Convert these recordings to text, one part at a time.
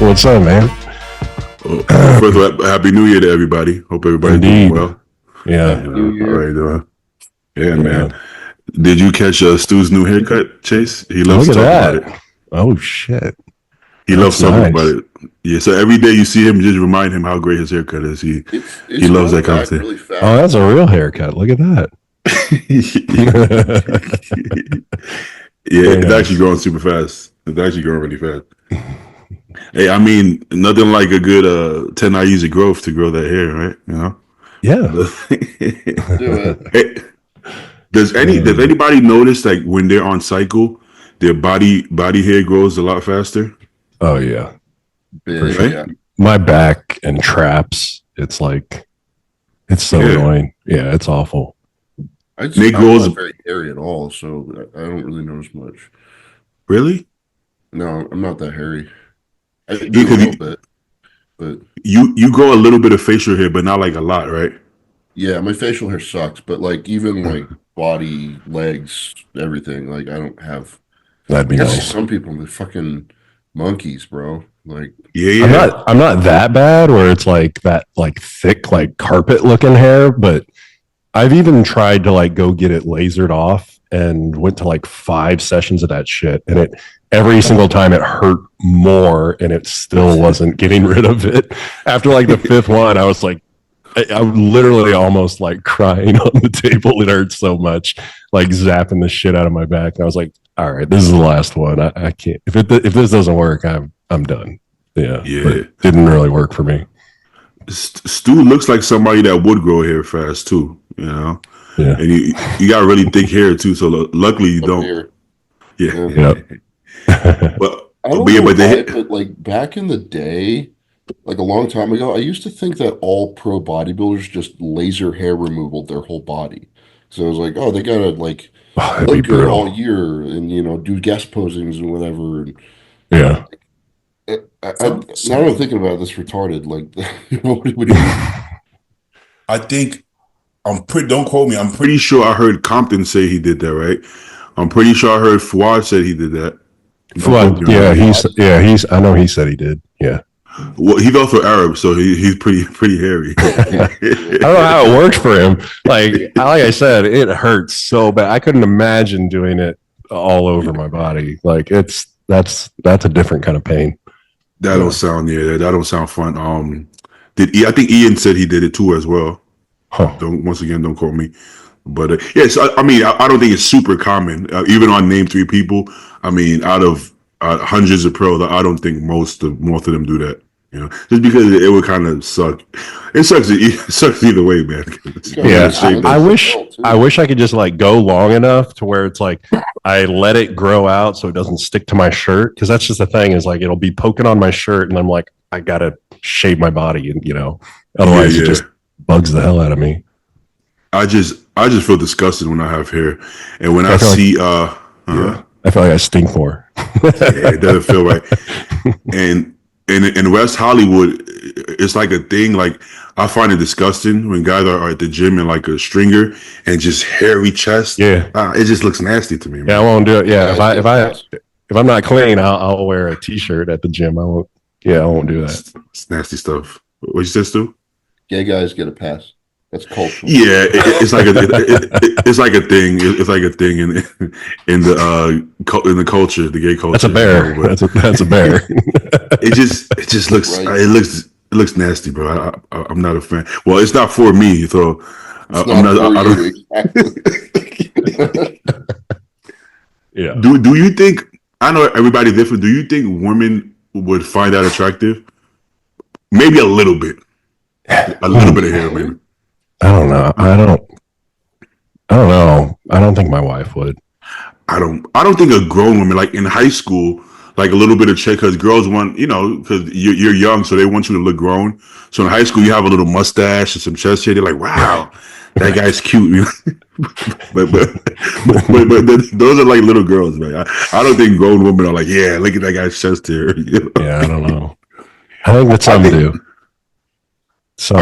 What's up, man? First of all, Happy New Year to everybody. Hope everybody's doing well. Yeah. New Year. Yeah, man. Did you catch Stu's new haircut, Chase? He loves talking about it. Oh, shit. He loves talking about it. Yeah, so every day you see him, just remind him how great his haircut is. He loves that kind of thing. Really oh, that's a real haircut. Look at that. Yeah, it's actually growing super fast. It's actually growing really fast. Hey, I mean, nothing like a good 10 hours of growth to grow that hair, right? You know? Yeah. Do it. Hey, does anybody notice like when they're on cycle, their body hair grows a lot faster? Oh yeah. Big, right? Yeah. My back and traps, it's like it's so annoying. Yeah, it's awful. I'm not very hairy at all, so I don't really notice much. Really? No, I'm not that hairy. I do a little bit, but you grow a little bit of facial hair, but not like a lot, right? Yeah, my facial hair sucks, but like even like body, legs, everything, like I don't have. That'd be nice. Some people, they're fucking monkeys, bro. Like yeah. I'm not that bad where it's like that like thick like carpet looking hair, but I've even tried to like go get it lasered off and went to like 5 sessions of that shit, and every single time it hurt more, and it still wasn't getting rid of it. After like the 5th one, I was like, I'm literally almost like crying on the table. It hurt so much, like zapping the shit out of my back. And I was like, all right, this is the last one. I can't. If this doesn't work, I'm done. Yeah. But it didn't really work for me. Stu looks like somebody that would grow hair fast too. You know. Yeah. And you got really thick hair too. So luckily you don't. Here. Yeah. Yep. But like back in the day, like a long time ago, I used to think that all pro bodybuilders just laser hair removal their whole body. So I was like, oh, they gotta like look good all year and do guest posings and whatever. And yeah. Now I'm thinking about this retarded. Like, what do you mean? I think don't quote me. I'm pretty sure I heard Compton say he did that, right? I'm pretty sure I heard Fuad said he did that. Fuad, I know he said he did. Yeah. Well, he's also Arab, so he's pretty hairy. I don't know how it worked for him. Like I said, it hurts so bad. I couldn't imagine doing it all over my body. Like that's a different kind of pain. That don't sound fun. I think Ian said he did it too as well. Huh. Don't quote me. But yes, I mean, I don't think it's super common. Even on Name 3 people, I mean, out of hundreds of pros, I don't think most of them do that. Just because it would kind of suck. It sucks either way, man. Yeah, I wish I could just like go long enough to where it's like I let it grow out so it doesn't stick to my shirt, because that's just the thing is like it'll be poking on my shirt and I'm like I gotta shave my body and otherwise it just bugs the hell out of me. I just feel disgusted when I have hair, and when I see I feel like I stink more. It doesn't feel right. And in West Hollywood, it's like a thing. Like I find it disgusting when guys are at the gym in like a stringer and just hairy chest. Yeah, it just looks nasty to me, man. Yeah, I won't do it. Yeah, if I'm not clean, I'll wear a t-shirt at the gym. I won't do that. It's nasty stuff. What you said, Stu? Gay guys get a pass. That's cultural. Yeah, it's like a thing. It's like a thing in the culture, the gay culture. That's a bear. That's a bear. It just looks right. It looks nasty, bro. I'm not a fan. Well, it's not for me, so I'm not. I don't. Yeah. Do you think? I know everybody's different. Do you think women would find that attractive? Maybe a little bit. A little bit of hair, maybe. I don't know. I don't know. I don't think my wife would. I don't think a grown woman, like in high school, like a little bit of check, because girls want, because you're young, so they want you to look grown. So in high school, you have a little mustache and some chest hair. They're like, wow, that guy's cute. but those are like little girls, man. I don't think grown women are like, yeah, look at that guy's chest hair. Yeah, I don't know. I think that's something to do. So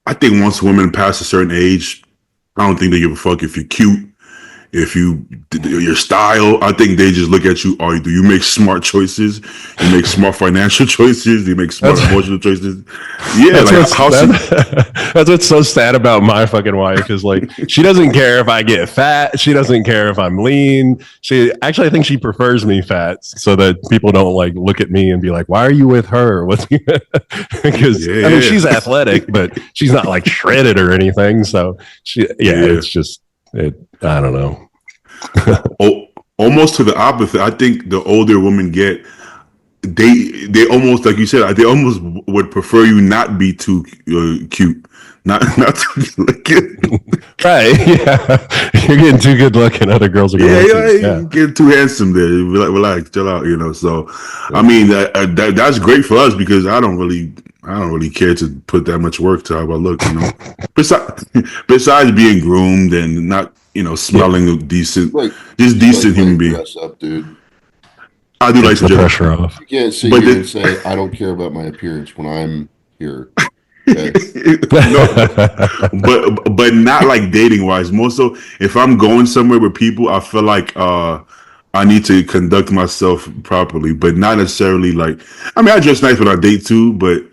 I think once women pass a certain age, I don't think they give a fuck if you're cute, if your style. I think they just look at you. Do you make smart choices? You make smart financial choices? Do you make smart emotional choices? Yeah, that's what's so sad about my fucking wife, because like she doesn't care if I get fat. She doesn't care if I'm lean. I think she prefers me fat so that people don't like look at me and be like, "Why are you with her?" What's because I mean she's athletic, but she's not like shredded or anything. So it's just I don't know. Almost to the opposite. I think the older women get, they almost, like you said, they almost would prefer you not be too cute, not too looking. Right? Yeah, you're getting too good looking. Other girls are getting too handsome. There, relax, chill out. So, I mean, that's great for us because I don't really care to put that much work to how I look. Besides being groomed and not, smelling decent, just decent human being. Dress up, dude. I do like the pressure off. You can't sit here and say I don't care about my appearance when I'm here. Okay? No, but not like dating wise. More so, if I'm going somewhere with people, I feel like I need to conduct myself properly, but not necessarily like. I mean, I dress nice when I date too, but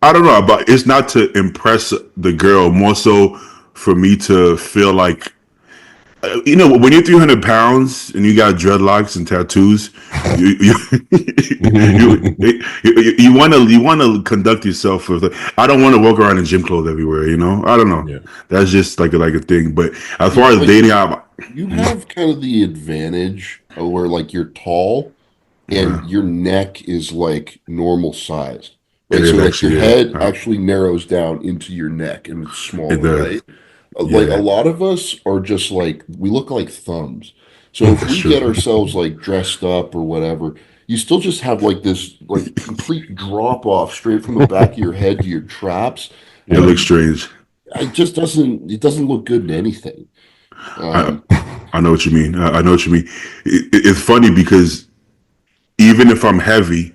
I don't know. But it's not to impress the girl. More so for me to feel like. When you're 300 pounds and you got dreadlocks and tattoos, you want to conduct yourself with. I don't want to walk around in gym clothes everywhere. I don't know. Yeah. That's just like a thing. But as far as dating, you have kind of the advantage of where like you're tall and your neck is like normal size. Right? So like your head actually narrows down into your neck and it's smaller, right? Like a lot of us are just like we look like thumbs. So if we get ourselves like dressed up or whatever, you still just have like this like complete drop off straight from the back of your head to your traps. It looks strange. It just doesn't. It doesn't look good in anything. I know what you mean. I know what you mean. It's funny because even if I'm heavy,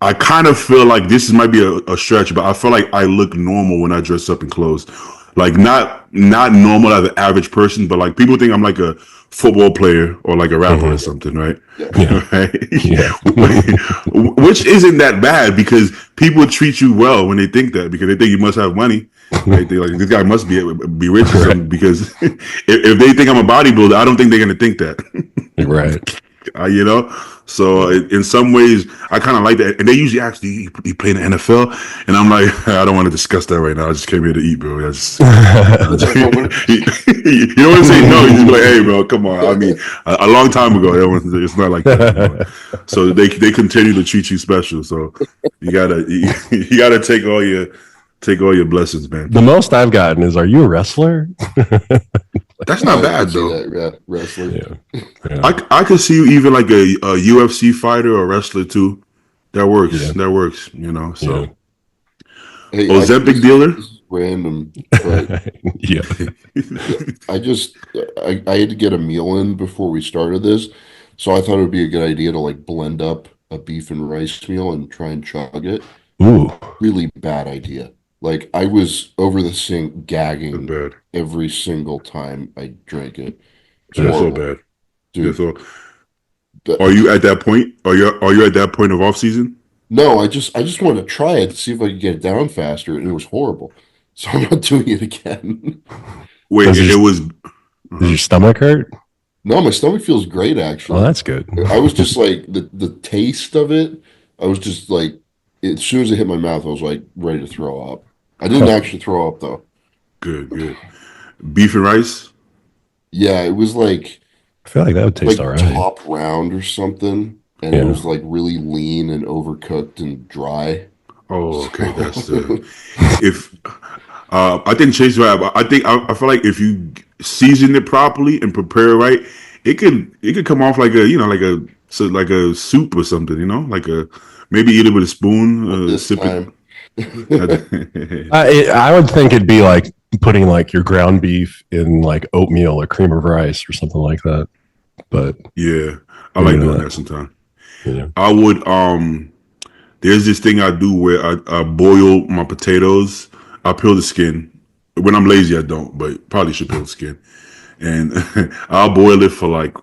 I kind of feel like this might be a stretch, but I feel like I look normal when I dress up in clothes. Like not normal as an average person, but like people think I'm like a football player or like a rapper or something, right? Yeah. Right? Yeah. Which isn't that bad because people treat you well when they think that because they think you must have money. Right? They like this guy must be rich or something because if they think I'm a bodybuilder, I don't think they're gonna think that. Right. So in some ways, I kind of like that. And they usually ask, "Do you play in the NFL?" And I'm like, I don't want to discuss that right now. I just came here to eat, bro. You don't want to say no. You just be like, "Hey, bro, come on." I mean, a long time ago, it's not like that anymore. So they continue to treat you special. So you gotta take all your blessings, man. The most I've gotten is, "Are you a wrestler?" That's not bad though. Wrestler. Yeah. I could see you even like a UFC fighter or wrestler too. That works. Yeah. That works. So. Hey, Ozempic dealer. This is random, but yeah. I had to get a meal in before we started this, so I thought it would be a good idea to like blend up a beef and rice meal and try and chug it. Ooh. Really bad idea. Like I was over the sink gagging every single time I drank it. That's so bad, dude. Are you at that point? Are you at that point of off season? No, I just wanted to try it to see if I could get it down faster, and it was horrible. So I'm not doing it again. Wait, does your stomach hurt? No, my stomach feels great actually. Oh, that's good. I was just like the taste of it. I was just like, as soon as it hit my mouth, I was like ready to throw up. I didn't actually throw up though. Good. Beef and rice? Yeah, it was like I feel like that would taste all right. Top round or something. And it was like really lean and overcooked and dry. Oh, okay. That's I think Chase right. I feel like if you season it properly and prepare it right, it could come off like a soup or something, like maybe eat it with a spoon, sip it. I would think it'd be like putting like your ground beef in like oatmeal or cream of rice or something like that. But yeah, I like doing that sometimes. Yeah. I would there's this thing I do where I boil my potatoes. I peel the skin. When I'm lazy, I don't, but probably should peel the skin. and I'll boil it for like,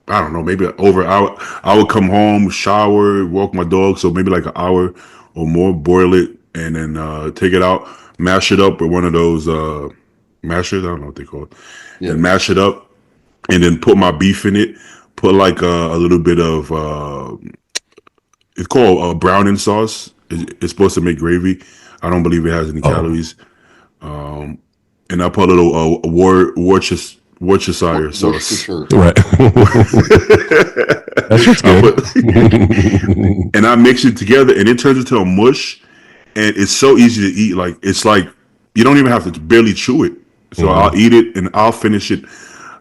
I don't know, maybe over an hour. I would come home, shower, walk my dog, so maybe like an hour or more, boil it, and then take it out, mash it up with one of those mashers. I don't know what they call it. Yeah. And mash it up, and then put my beef in it. Put like a little bit of it's called browning sauce. It's supposed to make gravy. I don't believe it has any calories. And I put a little Worcestershire sauce. Right. That's just good. And I mix it together, and it turns into a mush. And it's so easy to eat. Like, it's like you don't even have to barely chew it. So I'll eat it, and I'll finish it.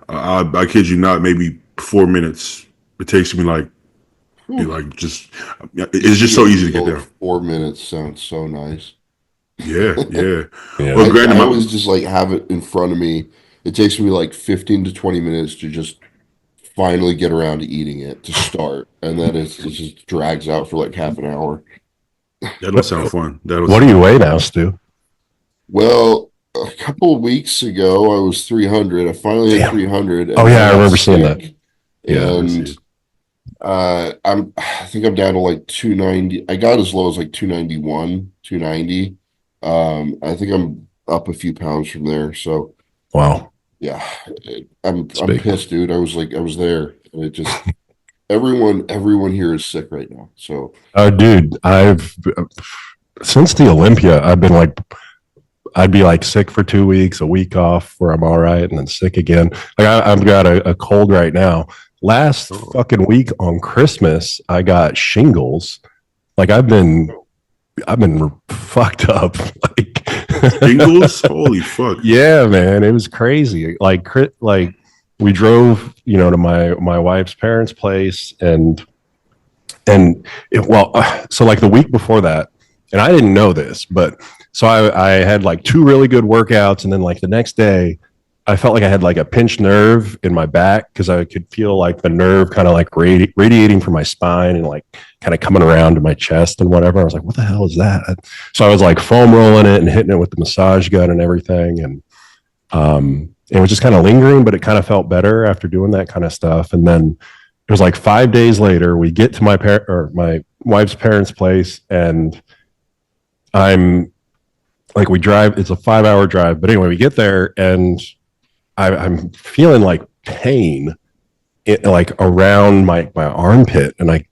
I kid you not, maybe 4 minutes. It takes me like just. It's just so easy to get there. 4 minutes sounds so nice. Yeah. Well, granted, I always just like have it in front of me. It takes me like 15 to 20 minutes to just finally get around to eating it to start, and then it just drags out for like half an hour. That'll sound fun. What do you weigh now, Stu? Well, a couple of weeks ago, I was 300. I finally hit 300. Oh yeah, I remember seeing that. And I think I'm down to like 290. I got as low as like 291, 290. I think I'm up a few pounds from there. So wow. Yeah, I'm pissed, dude. I was there, and it just everyone here is sick right now. So, dude, since the Olympia, I'd be like sick for 2 weeks, a week off where I'm all right, and then sick again. Like I've got a cold right now. Last fucking week on Christmas, I got shingles. Like I've been fucked up. Like shingles, holy fuck. Yeah, man, it was crazy. Like we drove, to my wife's parents' place, so like the week before that, and I didn't know this, but so I had like 2 really good workouts, and then like the next day, I felt like I had like a pinched nerve in my back because I could feel like the nerve kind of like radiating from my spine and like kind of coming around to my chest and whatever. I was like, what the hell is that? So I was like foam rolling it and hitting it with the massage gun and everything. And it was just kind of lingering, but it kind of felt better after doing that kind of stuff. And then it was like 5 days later, we get to my wife's parents' place, and we drive, it's a 5-hour drive. But anyway, we get there, and I'm feeling like pain like around my armpit, and I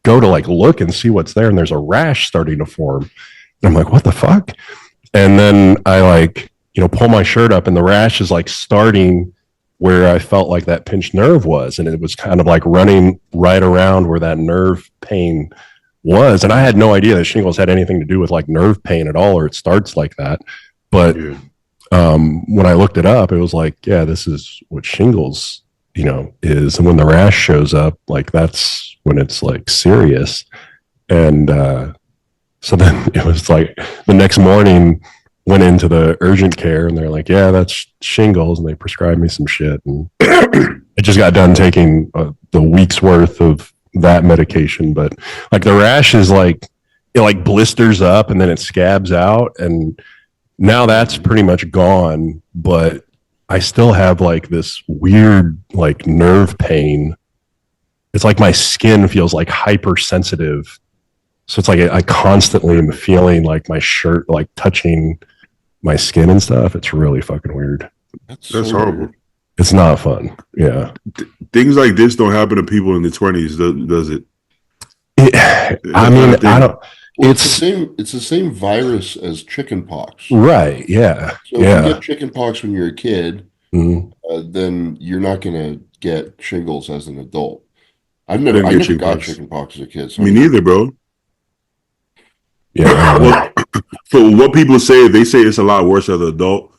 go to like look and see what's there, and there's a rash starting to form, and I'm like, what the fuck? And then I like pull my shirt up, and the rash is like starting where I felt like that pinched nerve was, and it was kind of like running right around where that nerve pain was. And I had no idea that shingles had anything to do with like nerve pain at all, or it starts like that. But when I looked it up, it was like, yeah, this is what shingles, is. And when the rash shows up, like that's when it's like serious. And so then it was like the next morning, went into the urgent care, and they're like, yeah, that's shingles. And they prescribed me some shit. And I just got done taking the week's worth of that medication. But like the rash is like, it like blisters up and then it scabs out. And now that's pretty much gone, but I still have like this weird like nerve pain. It's like my skin feels like hypersensitive. So it's like I constantly am feeling like my shirt like touching my skin and stuff. It's really fucking weird. That's horrible. Weird. It's not fun. Yeah. Things like this don't happen to people in their 20s, does it? I mean, I don't. Well, it's the same virus as chickenpox. Right. Yeah. So if you get chickenpox when you're a kid, then you're not going to get shingles as an adult. I never got chickenpox as a kid. So me neither, bro. Yeah. Well, for what people say, they say it's a lot worse as an adult.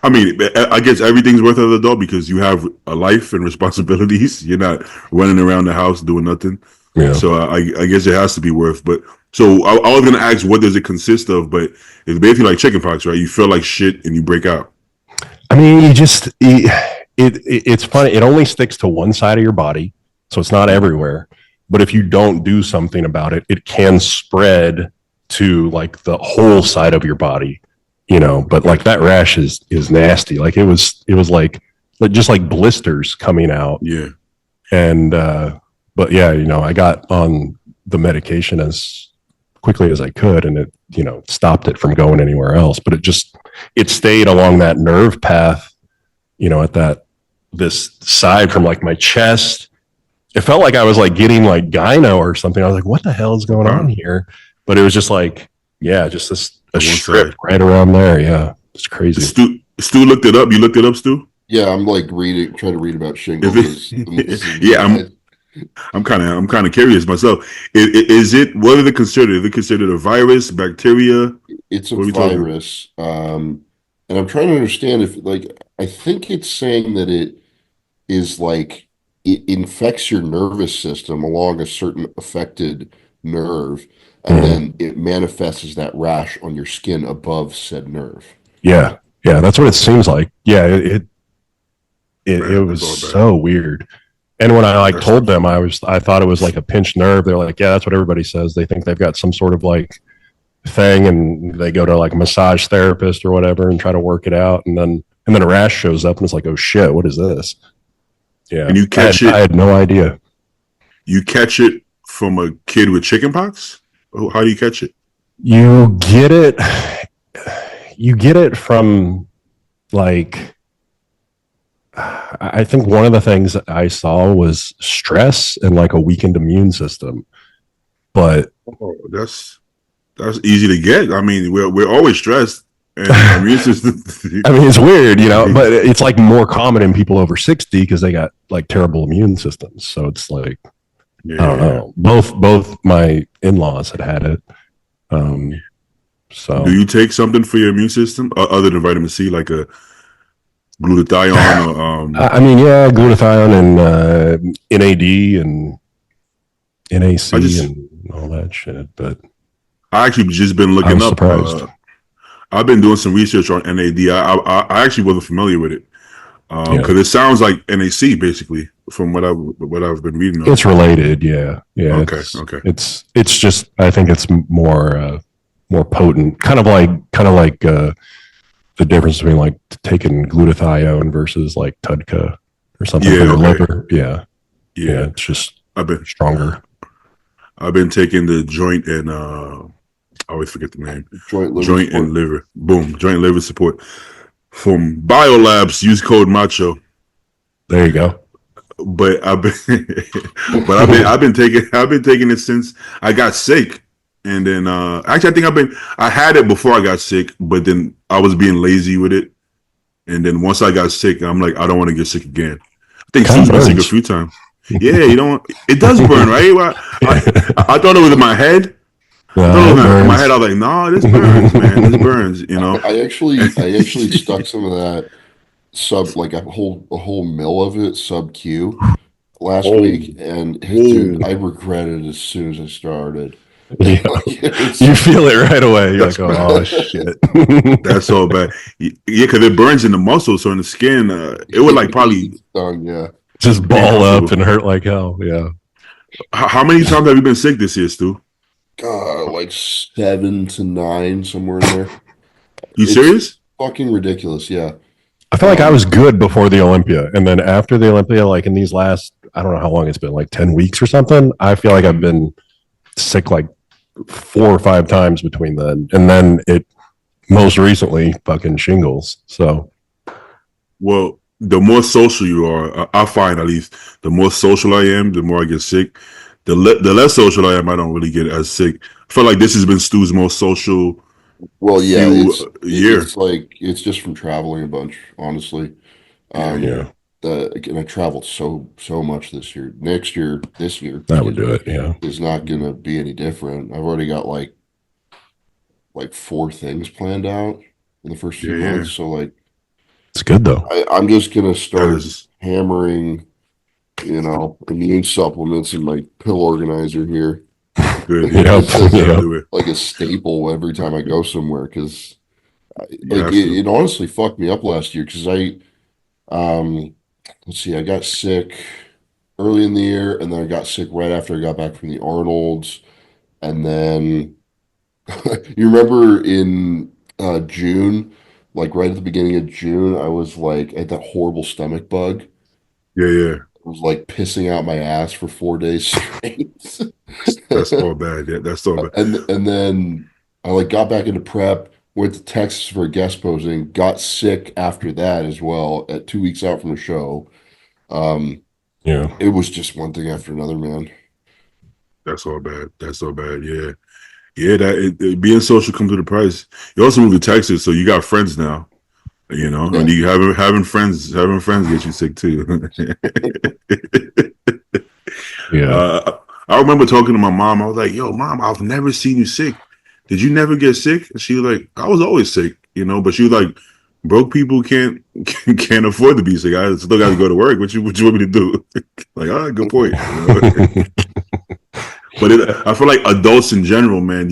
I mean, I guess everything's worse as an adult because you have a life and responsibilities. You're not running around the house doing nothing. Yeah. So I guess it has to be worth. But so I was gonna ask, what does it consist of? But it's basically like chickenpox, right? You feel like shit and you break out. I mean, it's funny. It only sticks to one side of your body, so it's not everywhere. But if you don't do something about it, it can spread to like the whole side of your body. But like that rash is nasty. Like it was like just like blisters coming out. Yeah. And but yeah, I got on the medication as quickly as I could, and it stopped it from going anywhere else. But it stayed along that nerve path, at this side from like my chest. It felt like I was like getting like gyno or something. I was like, what the hell is going on here? But it was just like, yeah, just a strip right around there. Yeah, it's crazy. Stu looked it up. You looked it up, Stu? Yeah, I'm like trying to read about shingles. Yeah, I'm kind of curious myself. Is it, what are they considered? Are they considered a virus, bacteria? It's a virus. And I'm trying to understand if, like, I think it's saying that it is like it infects your nervous system along a certain affected nerve, and then it manifests as that rash on your skin above said nerve. Yeah, that's what it seems like. Yeah, it was so weird. And when I told them I thought it was like a pinched nerve, they're like, yeah, that's what everybody says. They think they've got some sort of like thing, and they go to like a massage therapist or whatever and try to work it out, and then a rash shows up, and it's like, oh shit, what is this? Yeah, and you catch I had no idea. You catch it from a kid with chickenpox? How do you catch it? You get it from like, I think one of the things I saw was stress and like a weakened immune system. But that's easy to get. I mean, we're always stressed, and immune system. I mean, it's weird, but it's like more common in people over 60 because they got like terrible immune systems. So it's like, I don't know. Both my in-laws had it. So do you take something for your immune system other than vitamin C, like a glutathione? Or, I mean, yeah, glutathione and NAD and NAC and all that shit. But I actually just been looking up. I've been doing some research on NAD. I actually wasn't familiar with it because it sounds like NAC basically from what I've been reading. It's related, yeah. Okay. It's just, I think it's more potent, kind of like the difference between like taking glutathione versus like Tudka or something for your liver. Yeah. It's just stronger. I've been taking the joint and I always forget the name. Joint and liver. Boom. Joint liver support from Biolabs. Use code Macho. There you go. But I've been taking it since I got sick. And then actually I think I had it before I got sick, but then I was being lazy with it. And then once I got sick, I'm like, I don't want to get sick again. I think Sue's been sick a few times. Yeah, it does burn, right? I thought it was in my head. In my head, I was like, no, this burns, man. This burns, I actually stuck some of that like a whole mill of it sub Q last week, and dude, I regretted it as soon as I started. Yeah. You feel it right away. You're like, oh shit. That's so bad. Yeah, because it burns in the muscles, so in the skin, it would like probably just ball up and hurt like hell. Yeah. How many times have you been sick this year, Stu? Like 7 to 9, somewhere in there. It's serious? Fucking ridiculous, yeah. I feel like I was good before the Olympia, and then after the Olympia, like in these last, I don't know how long it's been, like 10 weeks or something, I feel like I've been sick like 4 or 5 times between then, and then it most recently fucking shingles. So, well, the more social you are, I find at least, the more social I am, the more I get sick. The less social I am, I don't really get as sick. I feel like this has been Stu's most social. Well, yeah, it's like it's just from traveling a bunch, honestly. And I traveled so much this year. This year that would do it. Yeah, is not gonna be any different. I've already got like 4 things planned out in the first few months. So like, it's good though. I'm just gonna start hammering, immune supplements in my pill organizer here. Good. Like a staple every time I go somewhere, because it honestly fucked me up last year because let's see, I got sick early in the year, and then I got sick right after I got back from the Arnold's, and then you remember in June like right at the beginning of June, I was like, I had that horrible stomach bug. Yeah. I was like pissing out my ass for 4 days straight. That's all bad. Yeah, that's all bad. And then I like got back into prep, went to Texas for a guest posing, got sick after that as well at 2 weeks out from the show. Um, Yeah. it was just one thing after another, man. That's all bad. That's all bad. Yeah. Yeah, being social comes with a price. You also moved to Texas, so you got friends now. Yeah. And you having friends get you sick too. Yeah. I remember talking to my mom. I was like, "Yo, mom, I've never seen you sick. Did you never get sick?" And she was like, "I was always sick, But she was like, "Broke people can't afford to be sick. I still got to go to work. What you want me to do?" Like, good point. But I feel like adults in general, man,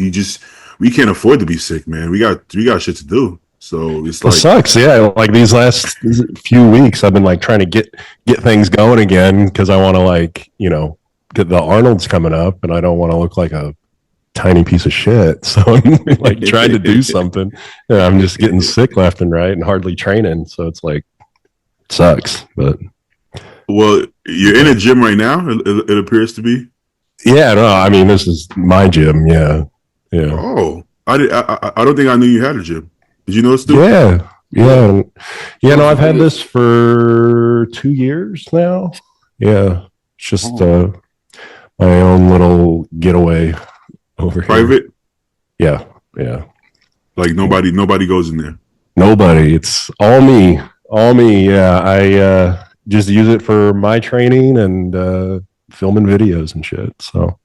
we can't afford to be sick, man. We got shit to do. So it's like, it sucks. Yeah. Like these last few weeks, I've been like trying to get things going again because I want to like, get the Arnold's coming up and I don't want to look like a tiny piece of shit. So I'm like trying to do something. And I'm just getting sick left and right and hardly training. So it's like, it sucks. But well, you're in a gym right now. It appears to be. Yeah, no, I mean, this is my gym. Yeah. Yeah. Oh, I don't think I knew you had a gym. Did you know it's still? Yeah. Yeah. Yeah. No, I've had this for 2 years now. Yeah. It's just my own little getaway over Private? Here. Yeah. Like nobody goes in there. Nobody. It's all me. All me. Yeah. I just use it for my training and filming videos and shit. So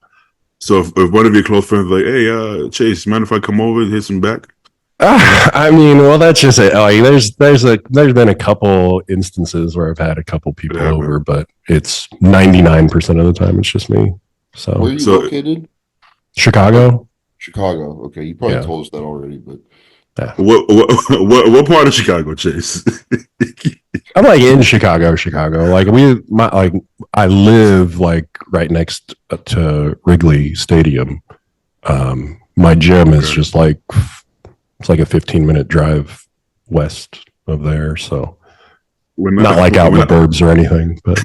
if one of your close friends is like, "Hey, Chase, mind if I come over and hit some back?" I mean, well, that's just it. Like, there's been a couple instances where I've had a couple people over, but it's 99% of the time it's just me. So where are you located? Chicago. Chicago. Okay, you probably told us that already, but what part of Chicago, Chase? I'm like in Chicago. Like I live like right next to Wrigley Stadium. My gym is just like it's like a 15-minute drive west of there. So not like out in the burbs or anything. But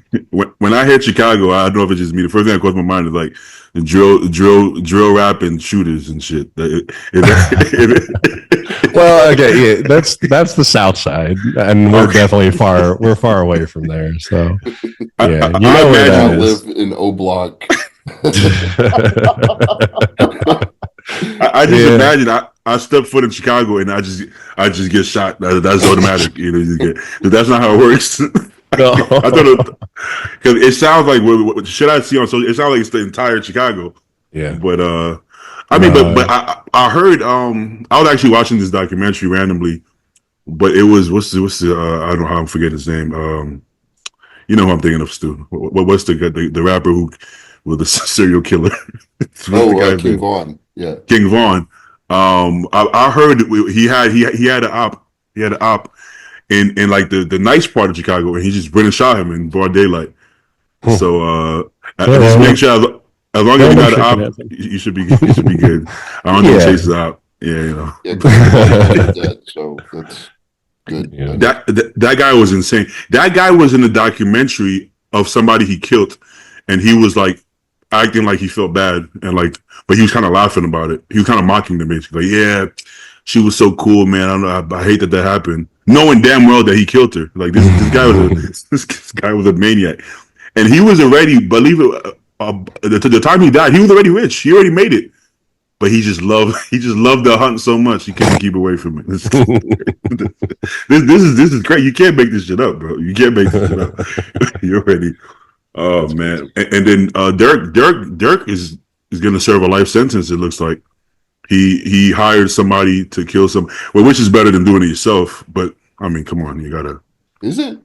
when I hear Chicago, I don't know if it's just me. The first thing that comes to my mind is like the drill rap and shooters and shit. Well, okay, yeah, that's the South Side, and we're definitely far away from there. So yeah, where that is. Live in O Block. I just imagine I step foot in Chicago and I just get shot. That's automatic. That's not how it works. No. I thought because it sounds like what shit I see on social. It sounds like it's the entire Chicago. Yeah, but but I heard I was actually watching this documentary randomly, but it was what's the I don't know how I'm forgetting his name. You know who I'm thinking of, Stu. What's the rapper who was the serial killer? King Von. Yeah, King Von. I heard he had an op in like the nice part of Chicago, and he just went and shot him in broad daylight. So just make sure as long as you got an op, you should be good. I don't think Chase is out. Yeah, so that's good. Yeah. That guy was insane. That guy was in a documentary of somebody he killed, and he was like acting like he felt bad and like, but he was kind of laughing about it. He was kind of mocking them basically. Like, yeah, she was so cool, man. I don't know. I hate that happened, knowing damn well that he killed her. Like this guy was a maniac, and he was already, believe it. The time he died, he was already rich. He already made it, but he just loved the hunt so much he couldn't keep away from it. This is great. You can't make this shit up, bro. You can't make this shit up. You're ready. Oh man, and then Dirk is gonna serve a life sentence. It looks like he hired somebody to kill which is better than doing it yourself. But I mean, come on, you gotta. Is it?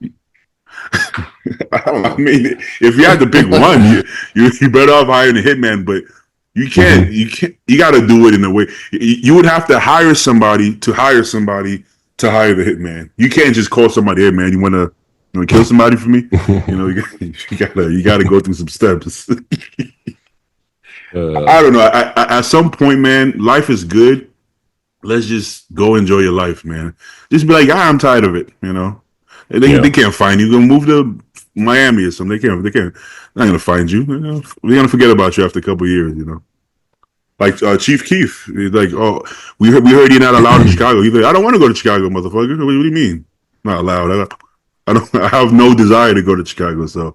I mean, if you had to pick one, you better off hiring a hitman. But you can't. You got to do it in a way. You would have to hire somebody to hire the hitman. You can't just call somebody, "Hey, man, you want to kill somebody for me?" You gotta go through some steps. I don't know. At some point, man, life is good, let's just go enjoy your life, man. Just be like, I'm tired of it, you know. And they can't find you. Go move to Miami or something. They can't. They're not gonna find you. You know? They're gonna forget about you after a couple of years, you know. Like Chief Keef, he's like, oh, we heard you're not allowed in Chicago. He's like, I don't want to go to Chicago, motherfucker. What do you mean? Not allowed. I have no desire to go to Chicago. So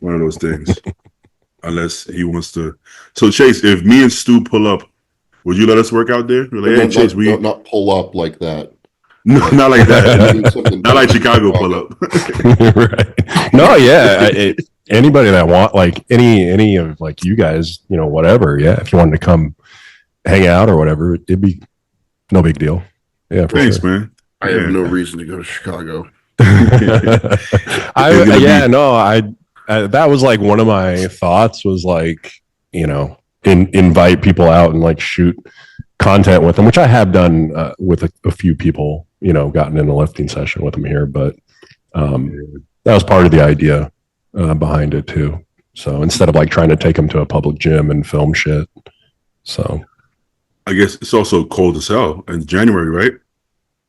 one of those things, unless he wants to. So Chase, if me and Stu pull up, would you let us work out there? We're like, hey, Chase, we not pull up like that. No, not like that. Not like Chicago pull up. Right. No, yeah. Anybody that want like any of like you guys, you know, whatever. Yeah, if you wanted to come hang out or whatever, it'd be no big deal. Yeah, thanks, sure. Man. I have no reason to go to Chicago. That was like one of my thoughts was like, you know, invite people out and like shoot content with them, which I have done with a few people, you know, gotten in a lifting session with them here, but that was part of the idea behind it too. So instead of like trying to take them to a public gym and film shit. So I guess it's also cold as hell in January, right?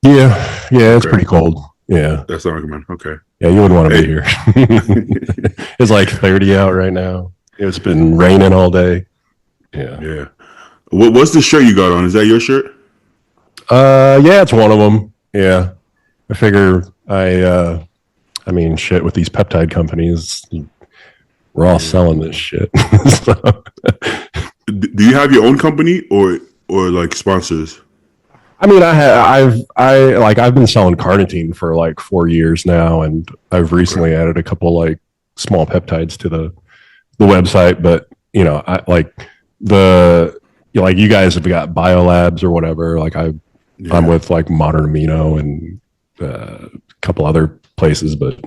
Yeah, it's pretty cold. Yeah, that's the argument. Okay. Yeah, you wouldn't want to be here. It's like 30 out right now. It's been raining all day. Yeah. What's the shirt you got on? Is that your shirt? Yeah, it's one of them. Yeah, I figure I mean, shit, with these peptide companies, we're all selling this shit. So. Do you have your own company or like sponsors? I mean, I've been selling carnitine for like 4 years now, and I've recently added a couple like small peptides to the website. But you know, like you guys have got biolabs or whatever. Like I'm with like Modern Amino and a couple other places, but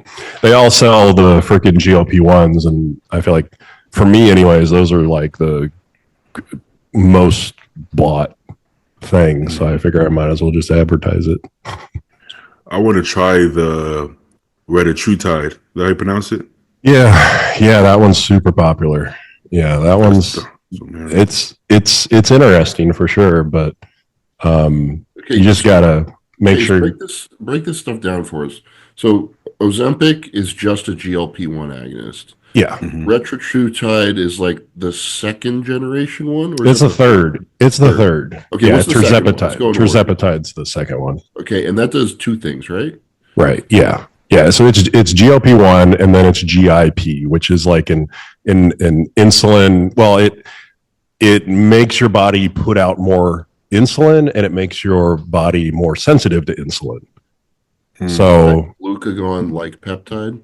they all sell the freaking GLP-1s, and I feel like for me, anyways, those are like the most bought thing, so I figure I might as well just advertise it. I want to try the Retatrutide. Is that how you pronounce it? Yeah, that one's super popular. Yeah, that one's it's interesting for sure, but you just gotta make sure. Break this stuff down for us. So Ozempic is just a GLP-1 agonist. Yeah. Retatrutide is like the second generation one? Or it's the third. It's the third. Okay, yeah, Tirzepatide's the second one. Okay, and that does two things, right? Right, yeah. Yeah, so it's GLP-1 and then it's GIP, which is like an insulin. Well, it makes your body put out more insulin and it makes your body more sensitive to insulin. So like glucagon like peptide?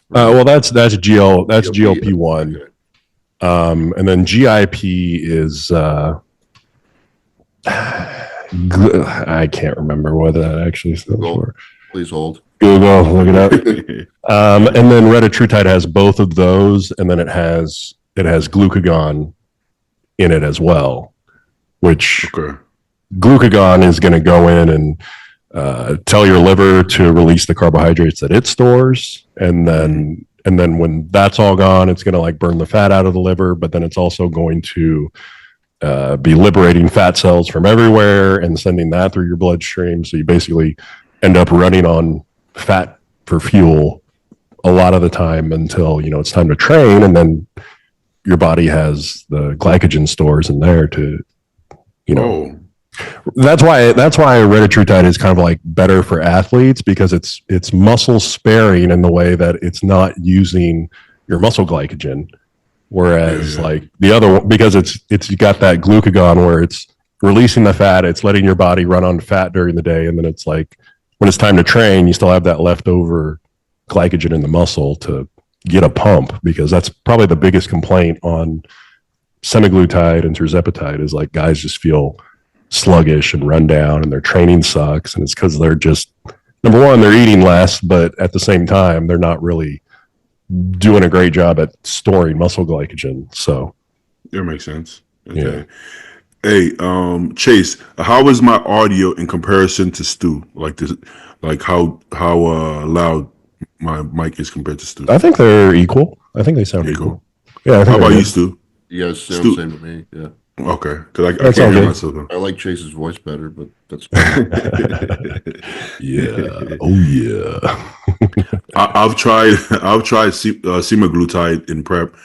Well, that's GLP-1, okay. And then GIP is I can't remember what that actually stands for. Please hold. Google, look it up. And then Retatrutide has both of those, and then it has glucagon in it as well, which glucagon is going to go in and tell your liver to release the carbohydrates that it stores, and then when that's all gone, it's going to like burn the fat out of the liver, but then it's also going to be liberating fat cells from everywhere and sending that through your bloodstream. So you basically end up running on fat for fuel a lot of the time until, you know, it's time to train, and then your body has the glycogen stores in there to, you know. That's why Retatrutide is kind of like better for athletes, because it's muscle sparing in the way that it's not using your muscle glycogen, whereas like the other one, because it's got that glucagon where it's releasing the fat, it's letting your body run on fat during the day, and then it's like when it's time to train, you still have that leftover glycogen in the muscle to get a pump, because that's probably the biggest complaint on semaglutide and tirzepatide is like guys just feel sluggish and run down and their training sucks, and it's because they're just, number one, they're eating less, but at the same time they're not really doing a great job at storing muscle glycogen. So that makes sense. Okay. Hey, Chase, how is my audio in comparison to Stu? Like this, like how loud my mic is compared to Stu? I think they're equal. I think they sound equal. Yeah. How about you, Stu? You guys sound the same to me. Yeah. Okay, because I That's all can't hear good. myself though. I like Chase's voice better, but that's Yeah. Oh yeah. I've tried semaglutide in prep,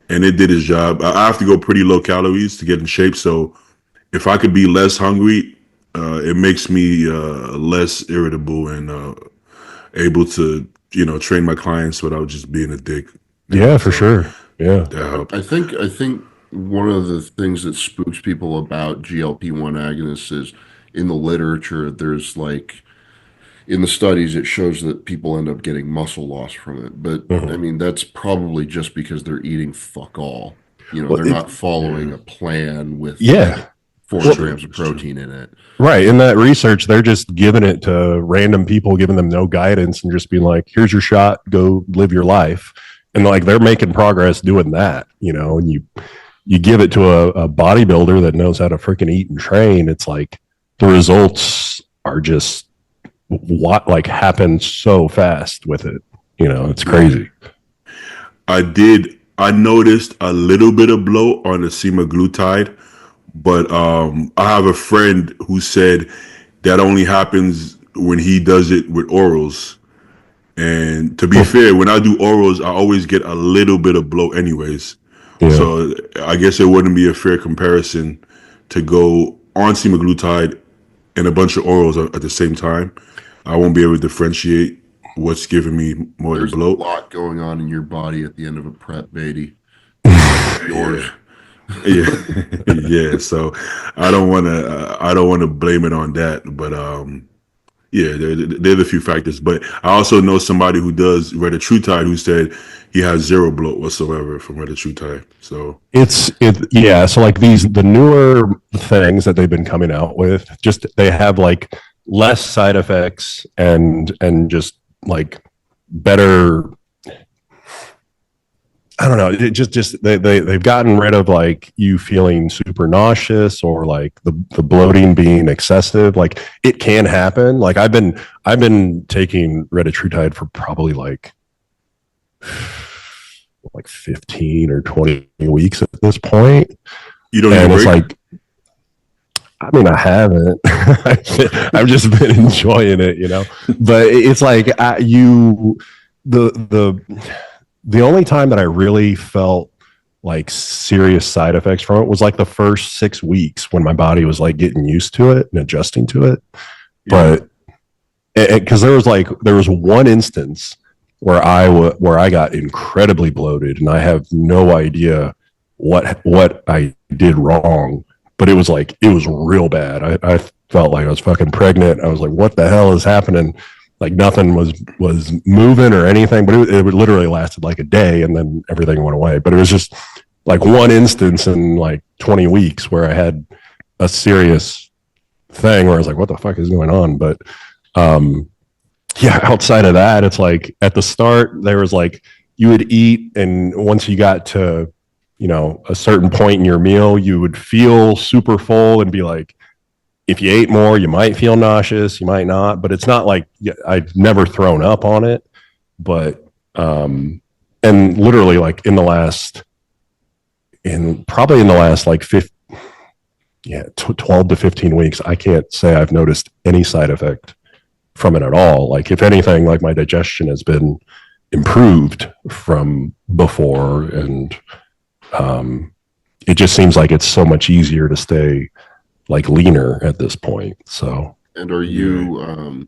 and it did its job. I have to go pretty low calories to get in shape. So if I could be less hungry, it makes me less irritable and able to train my clients without just being a dick. Yeah, for So sure. Yeah. that helped. I think one of the things that spooks people about GLP-1 agonists is in the literature, there's like in the studies, it shows that people end up getting muscle loss from it. But I Mhm. mean, that's probably just because they're eating fuck all. Well, They're it, not following Yeah, a plan with yeah. like 400 it's Well, true. grams of It's true. protein in it. right. In that research, they're just giving it to random people, giving them no guidance and just being like, here's your shot, go live your life. And like they're making progress doing that, and you give it to a bodybuilder that knows how to freaking eat and train. It's like the results are just what like happen so fast with it. It's Yeah. crazy. I noticed a little bit of bloat on the semaglutide, but I have a friend who said that only happens when he does it with orals. And to be fair, when I do orals, I always get a little bit of bloat anyways. Yeah. So I guess it wouldn't be a fair comparison to go on semaglutide and a bunch of orals at the same time. I won't be able to differentiate what's giving me more of the There's a bloat. lot going on in your body at the end of a prep, Beatty. Just like yours. Yeah. Yeah, yeah. So I don't want to blame it on that, but yeah, there's a few factors. But I also know somebody who does retatrutide who said he has zero bloat whatsoever from retatrutide. So Yeah. So like the newer things that they've been coming out with, just they have like less side effects and just like better. I don't know. It just they've gotten rid of like you feeling super nauseous or like the bloating being excessive. Like it can happen. Like I've been taking retatrutide for probably like 15 or 20 weeks at this point. you don't need a And it's break. like, I mean, I haven't. I've just been enjoying it. But it's like the only time that I really felt like serious side effects from it was like the first 6 weeks when my body was like getting used to it and adjusting to it. Yeah. But because there was one instance where I got incredibly bloated and I have no idea what I did wrong, but it was real bad. I felt like I was fucking pregnant. I was like, what the hell is happening? Like nothing was moving or anything, but it literally lasted like a day and then everything went away. But it was just like one instance in like 20 weeks where I had a serious thing where I was like, what the fuck is going on? But yeah, outside of that, it's like at the start, there was like you would eat, and once you got to, a certain point in your meal, you would feel super full and be like, if you ate more, you might feel nauseous, you might not, but it's not like I've never thrown up on it. But, and literally like probably in the last like 12 to 15 weeks, I can't say I've noticed any side effect from it at all. Like if anything, like my digestion has been improved from before, and it just seems like it's so much easier to stay like leaner at this point. So And are you on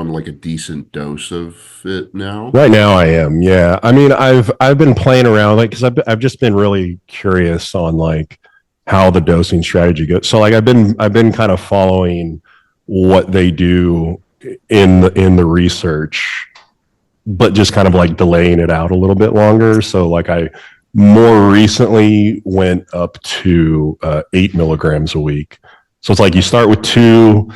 like a decent dose of it now? right now I am. Yeah. I mean, I've been playing around like because I've just been really curious on like how the dosing strategy goes. So like I've been kind of following what they do in the research, but just kind of like delaying it out a little bit longer. So like I more recently went up to 8 milligrams a week. So it's like you start with two.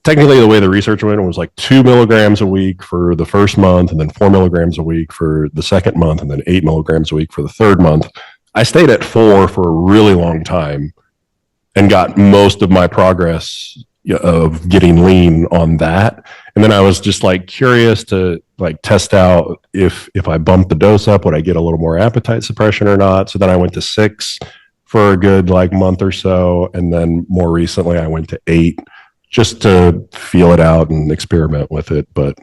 Technically, the way the research went was like 2 milligrams a week for the first month, and then 4 milligrams a week for the second month, and then 8 milligrams a week for the third month. I stayed at 4 for a really long time and got most of my progress of getting lean on that. And then I was just like curious to like test out if I bumped the dose up, would I get a little more appetite suppression or not? So then I went to 6 for a good like month or so. And then more recently I went to 8 just to feel it out and experiment with it. But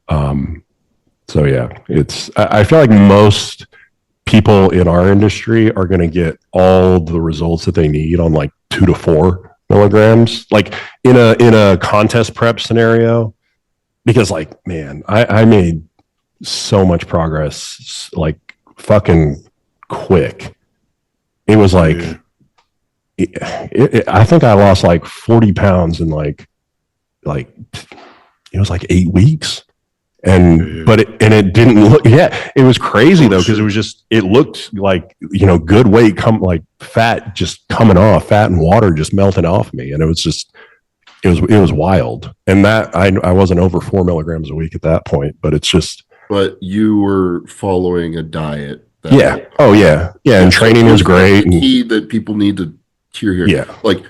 so yeah, I feel like most people in our industry are going to get all the results that they need on like 2 to 4 milligrams, like in a contest prep scenario, because like, man, I made so much progress, like fucking quick. It was like, I think I lost like 40 pounds in like it was like 8 weeks. And but it didn't look, it was crazy though, because it was just, it looked like, you know, good weight like fat just coming off, fat and water just melting off me, and it was just, it was wild. And that I wasn't over 4 milligrams a week at that point, but it's just, but you were following a diet and training was great. The key that people need to hear here, yeah, like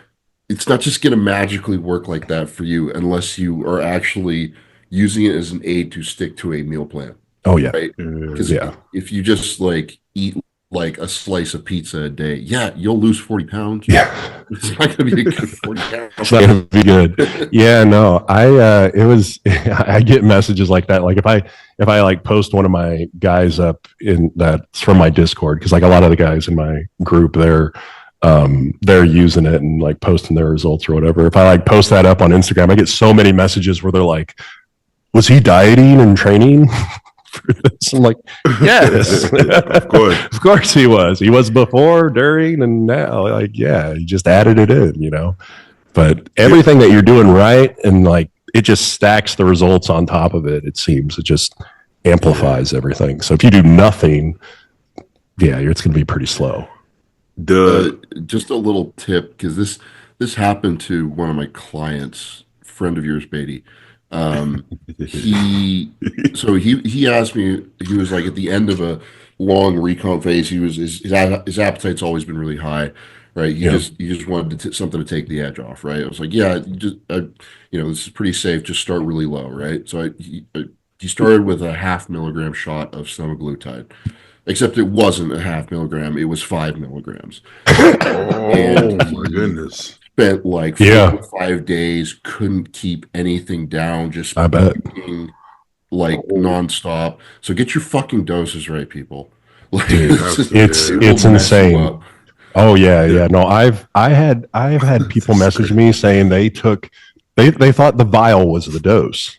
it's not just going to magically work like that for you unless you are actually using it as an aid to stick to a meal plan. Oh yeah. Right? Because if you just like eat like a slice of pizza a day, you'll lose 40 pounds. Yeah. It's not going to be a good 40 pounds. It's not going to be good. Yeah, no, I get messages like that. Like if I like post one of my guys up in that's from my Discord, because like a lot of the guys in my group, they're using it and like posting their results or whatever. If I like post that up on Instagram, I get so many messages where they're like, was he dieting and training for this? I'm like, yes, of course he was. He was before, during, and now. Like, yeah, he just added it in, you know. But everything that you're doing right, and like it just stacks the results on top of it. It seems it just amplifies everything. So if you do nothing, it's going to be pretty slow. Just a little tip, because this happened to one of my clients, friend of yours, Beatty. He asked me, he was like at the end of a long recon phase, his appetite's always been really high, right? He just wanted something to take the edge off, right? I was like, this is pretty safe, just start really low, right? So he started with a 0.5 milligram shot of semaglutide, except it wasn't a 0.5 milligram, it was 5 milligrams. Oh my goodness. Spent like 4 or 5 days, couldn't keep anything down, just I bet like nonstop. So get your fucking doses right, people. Like, it's insane. Oh yeah. No, I've had people message me saying they thought the vial was the dose.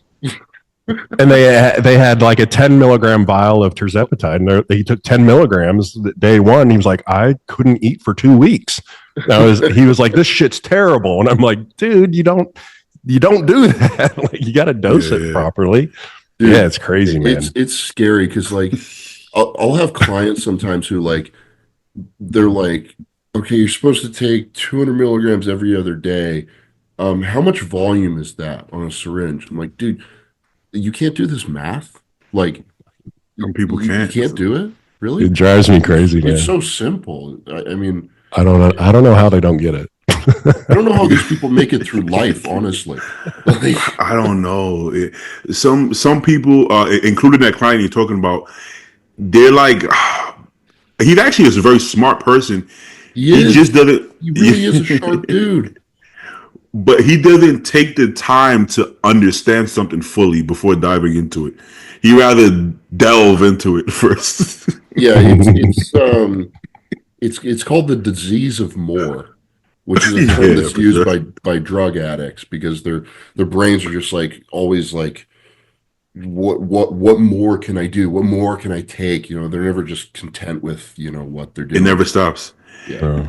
And they had like a 10 milligram vial of tirzepatide, and he took 10 milligrams day one. He was like, I couldn't eat for 2 weeks. He was like, this shit's terrible. And I'm like, dude, you don't do that. Like, you got to dose it properly. Dude, it's crazy, man. It's scary because like I'll have clients sometimes who like, they're like, okay, you're supposed to take 200 milligrams every other day. How much volume is that on a syringe? I'm like, dude, you can't do this math. Like, some people can't. You can't do it. Really? It drives me crazy, man. It's so simple. I mean, I don't know how they don't get it. I don't know how these people make it through life, honestly. Like, I don't know. Some people, including that client you're talking about, they're like, he actually is a very smart person. He just doesn't. He really is a sharp dude. But he doesn't take the time to understand something fully before diving into it. He rather delve into it first. Yeah, it's called the disease of more, which is a term that's used by drug addicts, because their brains are just like always like, what more can I do? What more can I take? You know, they're never just content with, you know, what they're doing. It never stops. Yeah.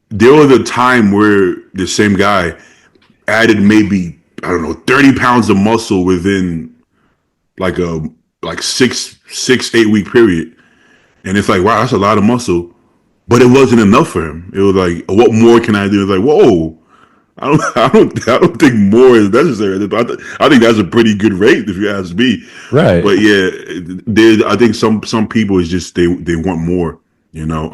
There was a time where the same guy added maybe, I don't know, 30 pounds of muscle within like a 6-8 week period. And it's like, wow, that's a lot of muscle. But it wasn't enough for him. It was like, what more can I do? It's like, whoa, I don't think more is necessary. I think that's a pretty good rate if you ask me. Right. But I think some people is just they want more. You know,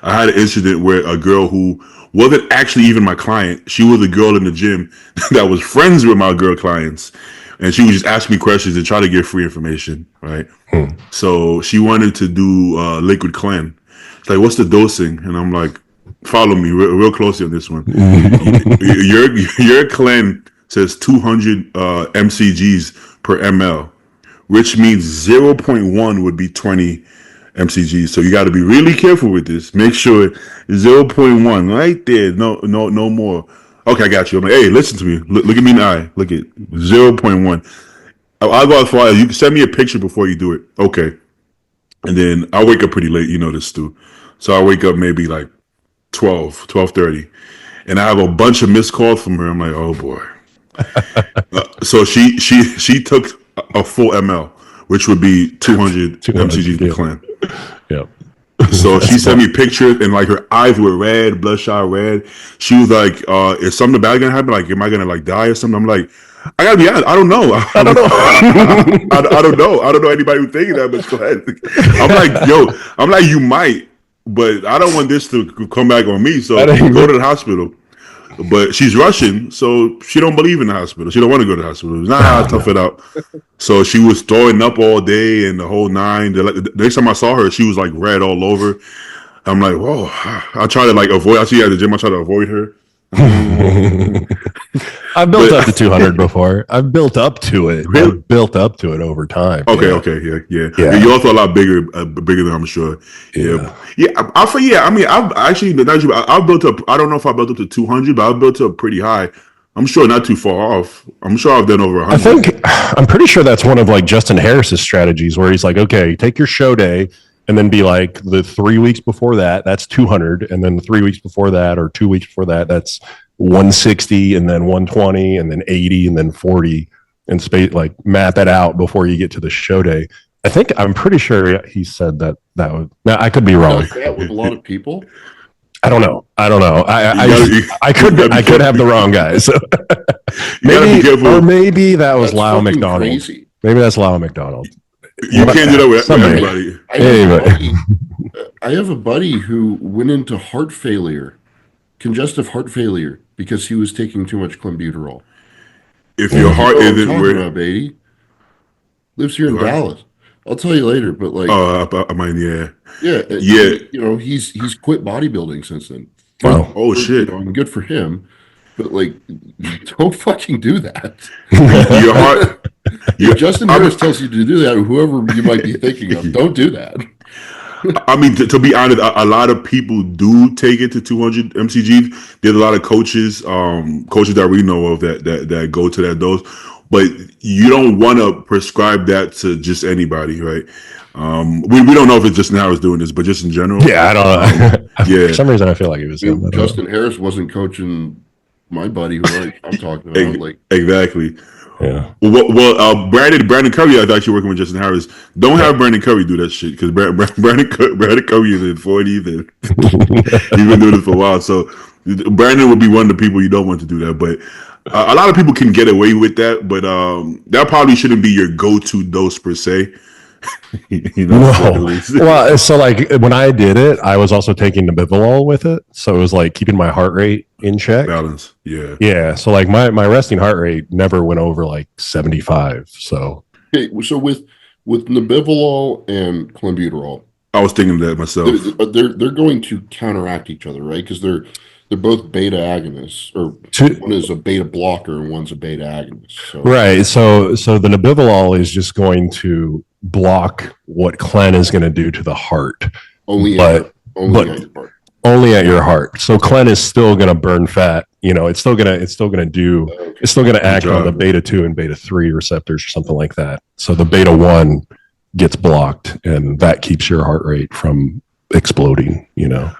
I had an incident where a girl who wasn't actually even my client, she was a girl in the gym that was friends with my girl clients, and she would just ask me questions and try to get free information, right? So she wanted to do liquid cleanse. It's like, what's the dosing? And I'm like, follow me real closely on this one. Your Clen says 200 mcgs per ml, which means 0.1 would be 20 mcgs. So you got to be really careful with this. Make sure 0.1 right there. No more. Okay, I got you. I'm like, hey, listen to me. Look at me in the eye. Look at 0.1. I'll go as far as you can send me a picture before you do it. Okay. And then I wake up pretty late. You know this, Stu. So I wake up maybe like 12:30. And I have a bunch of missed calls from her. I'm like, oh boy. So she took a full ml, which would be 200 mcg per Clen. Yep. So she sent me pictures and like her eyes were red, bloodshot red. She was like, is something bad gonna happen? Like, am I gonna like die or something? I'm like, I gotta be honest, I don't know. I don't know. I don't know. I don't know anybody who's thinking that, but go ahead. I'm like, you might, but I don't want this to come back on me. So go to the hospital. But she's Russian, so she don't believe in the hospital. She don't want to go to the hospital. Nah, tough it out. So she was throwing up all day and the whole nine. The next time I saw her, she was like red all over. I'm like, whoa. I try to like avoid. I see her at the gym. I try to avoid her. I've built up to 200 before. I've built up to it. Really? I've built up to it over time. Okay, yeah. You're also a lot bigger than I'm sure. Yeah. I mean, I've actually I've built up. I don't know if I built up to 200, but I've built up pretty high. I'm sure not too far off. I'm sure I've done over 100. I'm pretty sure that's one of like Justin Harris's strategies, where he's like, okay, take your show day. And then be like the 3 weeks before that, that's 200. And then the 3 weeks before that, or 2 weeks before that, that's 160, and then 120, and then 80, and then 40, and like map it out before you get to the show day. I'm pretty sure he said that would. Now I could be wrong. Like that with a lot of people. I don't know. I could have the wrong guy. So maybe that was Lyle McDonald. Crazy. Maybe that's Lyle McDonald. You can't do that with everybody. I have a buddy who went into congestive heart failure, because he was taking too much Clenbuterol. If your heart isn't where, baby, lives here in Dallas. I'll tell you later, but like, I mean, yeah. You know, he's quit bodybuilding since then. Wow. Oh shit! You know, and good for him. But like, don't fucking do that. Your heart. If Justin Harris tells you to do that, or whoever you might be thinking of, don't do that. I mean, to be honest, a lot of people do take it to 200 mcg. There's a lot of coaches that we know of that go to that dose, but you don't want to prescribe that to just anybody, right? We don't know if it's Justin Harris doing this, but just in general. Yeah, I don't know. For some reason, I feel like it was him. Justin Harris wasn't coaching my buddy who I'm talking about. Like, exactly. Yeah. Well, Brandon Curry is actually working with Justin Harris. Don't have Brandon Curry do that shit, because Brandon Curry is in 40s and he's been doing this for a while. So Brandon would be one of the people you don't want to do that. But a lot of people can get away with that. But that probably shouldn't be your go-to dose per se. You know, no. Well, so like when I did it, I was also taking Nabivolol with it, so it was like keeping my heart rate in check. Balance, yeah. So like my resting heart rate never went over like 75. So so with Nabivolol and Clenbuterol, I was thinking that myself. They're going to counteract each other, right? Because they're both beta agonists, or one is a beta blocker and one's a beta agonist. So. Right. So the Nabivolol is just going to block what Clen is going to do to the heart. Only at your heart. Only at your heart. So Clen is still going to burn fat. You know, it's still going to act on the beta 2 and beta 3 receptors or something like that. So the beta 1 gets blocked, and that keeps your heart rate from exploding, you know.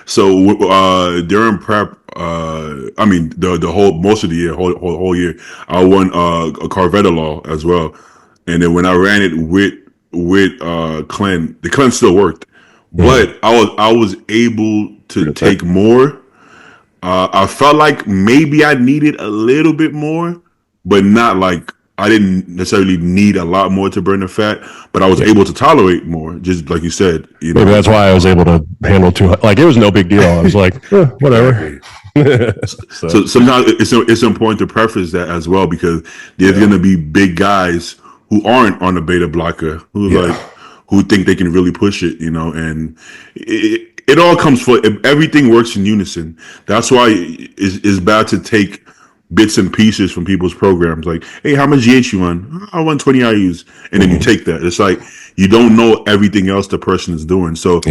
So during prep, I mean the whole year, I won a carvedilol as well, and then when I ran it with Clen, the Clen still worked, but I was able to take more. I felt like maybe I needed a little bit more, but not like I didn't necessarily need a lot more to burn the fat, but I was able to tolerate more, just like you said. You know? Maybe that's why I was able to handle 200. Like, it was no big deal. I was like, whatever. So sometimes it's important to preface that as well, because there's going to be big guys who aren't on the beta blocker who think they can really push it, you know, and it all comes for everything works in unison. That's why it's bad to take bits and pieces from people's programs. Like, hey, how much GH you run? I run 20 IUs, and then you take that. It's like you don't know everything else the person is doing. So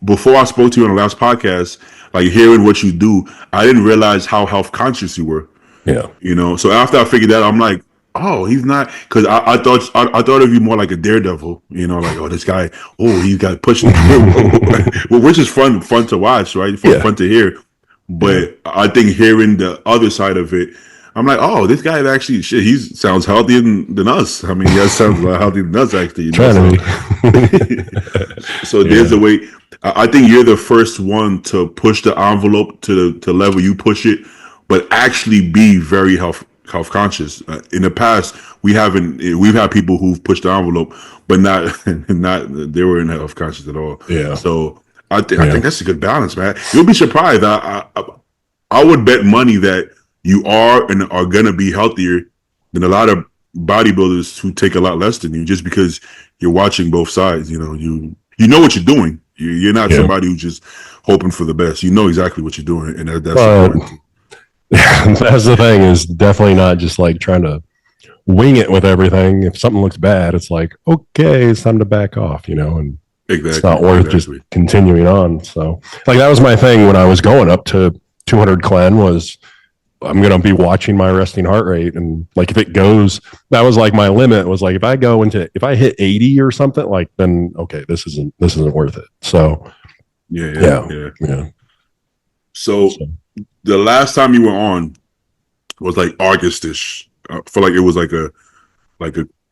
before I spoke to you on the last podcast, like hearing what you do, I didn't realize how health conscious you were. Yeah. You know, so after I figured that, I'm like, oh, he's not, because I thought of you more like a daredevil. You know, like, oh, this guy, oh, he got pushed, well, which is fun to watch, right? Fun to hear. But I think hearing the other side of it, I'm like, oh, this guy actually, shit, he sounds healthier than us. I mean, he sounds a lot healthier than us, actually. You know? So there's a way. I think you're the first one to push the envelope to the level you push it, but actually be very health conscious. In the past, we've had people who've pushed the envelope, but not they were in health conscious at all. Yeah. So I think that's a good balance, man. You'll be surprised. I would bet money that you are and are gonna be healthier than a lot of bodybuilders who take a lot less than you, just because you're watching both sides. You know, you know what you're doing. You're not somebody who's just hoping for the best. You know exactly what you're doing, and that's important. That's the thing, is definitely not just like trying to wing it with everything. If something looks bad, it's like, okay, it's time to back off, you know, and it's not worth just continuing on. So like that was my thing when I was going up to 200 Clen, was I'm going to be watching my resting heart rate. And like, if it goes, that was like my limit, was like, if I hit 80 or something, like, then okay, this isn't worth it. So yeah. So the last time you were on was like August-ish. I feel like it was like a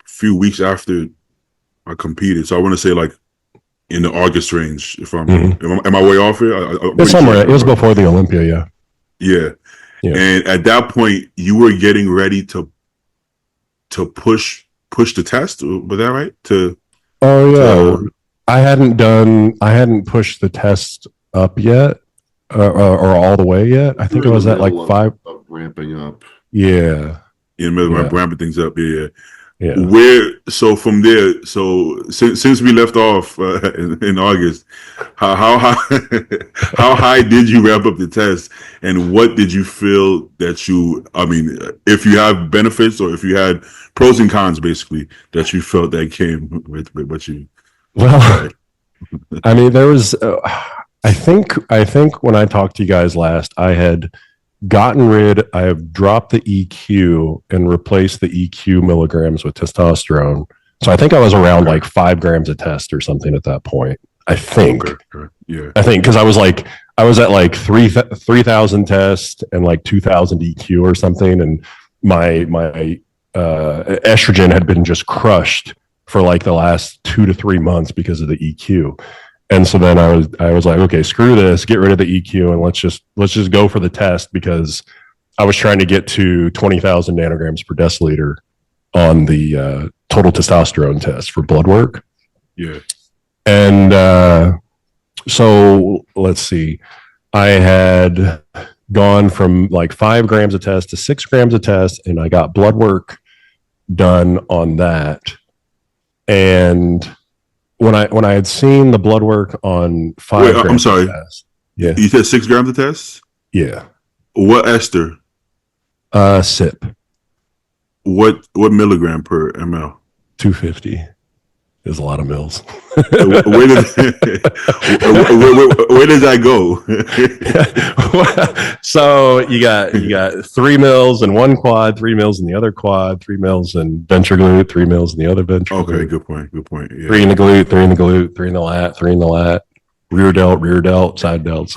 few weeks after I competed. So I want to say like in the August range. If am I way off here? It's somewhere. It was before the Olympia. Yeah. And at that point, you were getting ready to push the test. Was that right? I hadn't pushed the test up yet, or all the way yet. I think it was at like 5 ramping up. Yeah. Ramping things up. Yeah. So from there, since we left off in August, how high did you ramp up the test, and what did you feel that if you have benefits or if you had pros and cons, basically, that you felt that came with what you? Well, I mean, there was. I think when I talked to you guys last, I have dropped the EQ and replaced the EQ milligrams with testosterone. So I think I was around like 5 grams of test or something at that point. I think. Okay. Yeah. I think because I was at like 3,000 test and like 2,000 EQ or something, and my estrogen had been just crushed for like the last 2 to 3 months because of the EQ. And so then I was like, okay, screw this, get rid of the EQ, and let's just go for the test, because I was trying to get to 20,000 nanograms per deciliter on the total testosterone test for blood work. Yeah. And so let's see, I had gone from like 5 grams of test to 6 grams of test, and I got blood work done on that. And when I had seen the blood work on 5 grams I'm sorry. of test, yeah. You said 6 grams of test? Yeah. What ester? SIP. What milligram per ml? 250. There's a lot of mils. Where does that go? So you got 3 mils in one quad, 3 mils in the other quad, 3 mils in ventricle, 3 mils in the other ventricle. Okay, good point. Yeah. 3 in the glute, 3 in the glute, 3 in the lat, 3 in the lat, rear delt, side delt.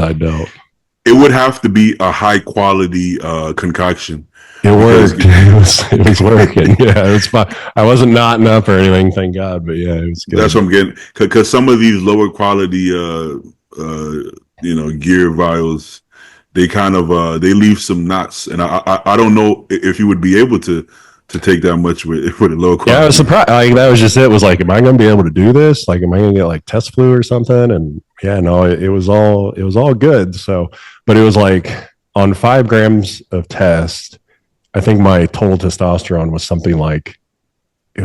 It would have to be a high quality concoction. It worked. It was working. Yeah, it was fine. I wasn't knotting up or anything, thank God. But yeah, it was good. That's what I'm getting. Because some of these lower quality, gear vials, they kind of they leave some knots, and I don't know if you would be able to take that much with a low quality. Yeah, I was surprised. Like, that was just it. Was like, am I going to be able to do this? Like, am I going to get like test flu or something? And yeah, no, it was all good. So, but it was like on 5 grams of test, I think my total testosterone was something like I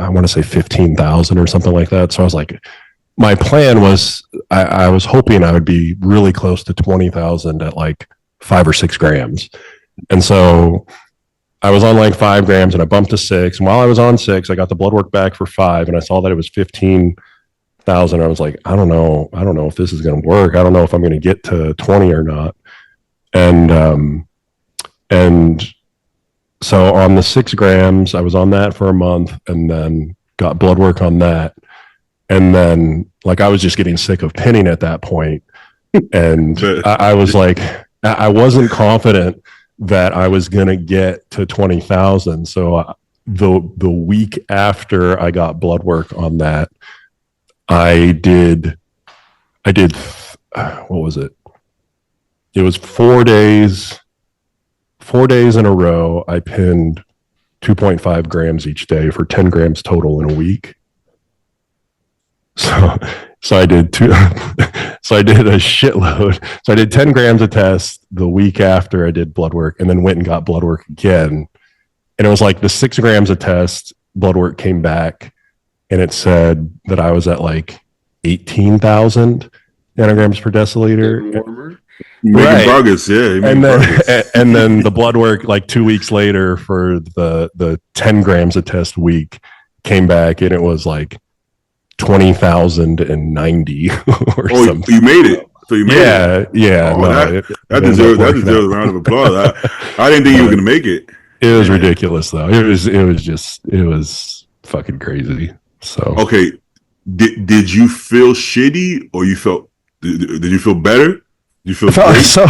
want to say 15,000 or something like that. So I was like, my plan was I was hoping I would be really close to 20,000 at like 5 or 6 grams. And so I was on like 5 grams and I bumped to 6. And while I was on 6, I got the blood work back for 5 and I saw that it was 15,000. I was like, I don't know if this is going to work. I don't know if I'm going to get to 20 or not. And so on the 6 grams, I was on that for a month and then got blood work on that. And then like I was just getting sick of pinning at that point. And I was like, I wasn't confident that I was going to get to 20,000. So the week after I got blood work on that, I did, what was it? It was 4 days in a row. I pinned 2.5 grams each day for 10 grams total in a week. So I did so I did a shitload. So I did 10 grams a test the week after I did blood work and then went and got blood work again. And it was like the 6 grams a test blood work came back and it said that I was at like 18,000 nanograms per deciliter. Making progress, yeah. And then the blood work like 2 weeks later for the 10 grams a test week came back and it was like 20,090 or something. You made it. So you made it. Yeah. That deserves a round of applause. I didn't think you were going to make it. It was ridiculous though. It was fucking crazy. So okay, did you feel shitty or did you feel better? You feel great? So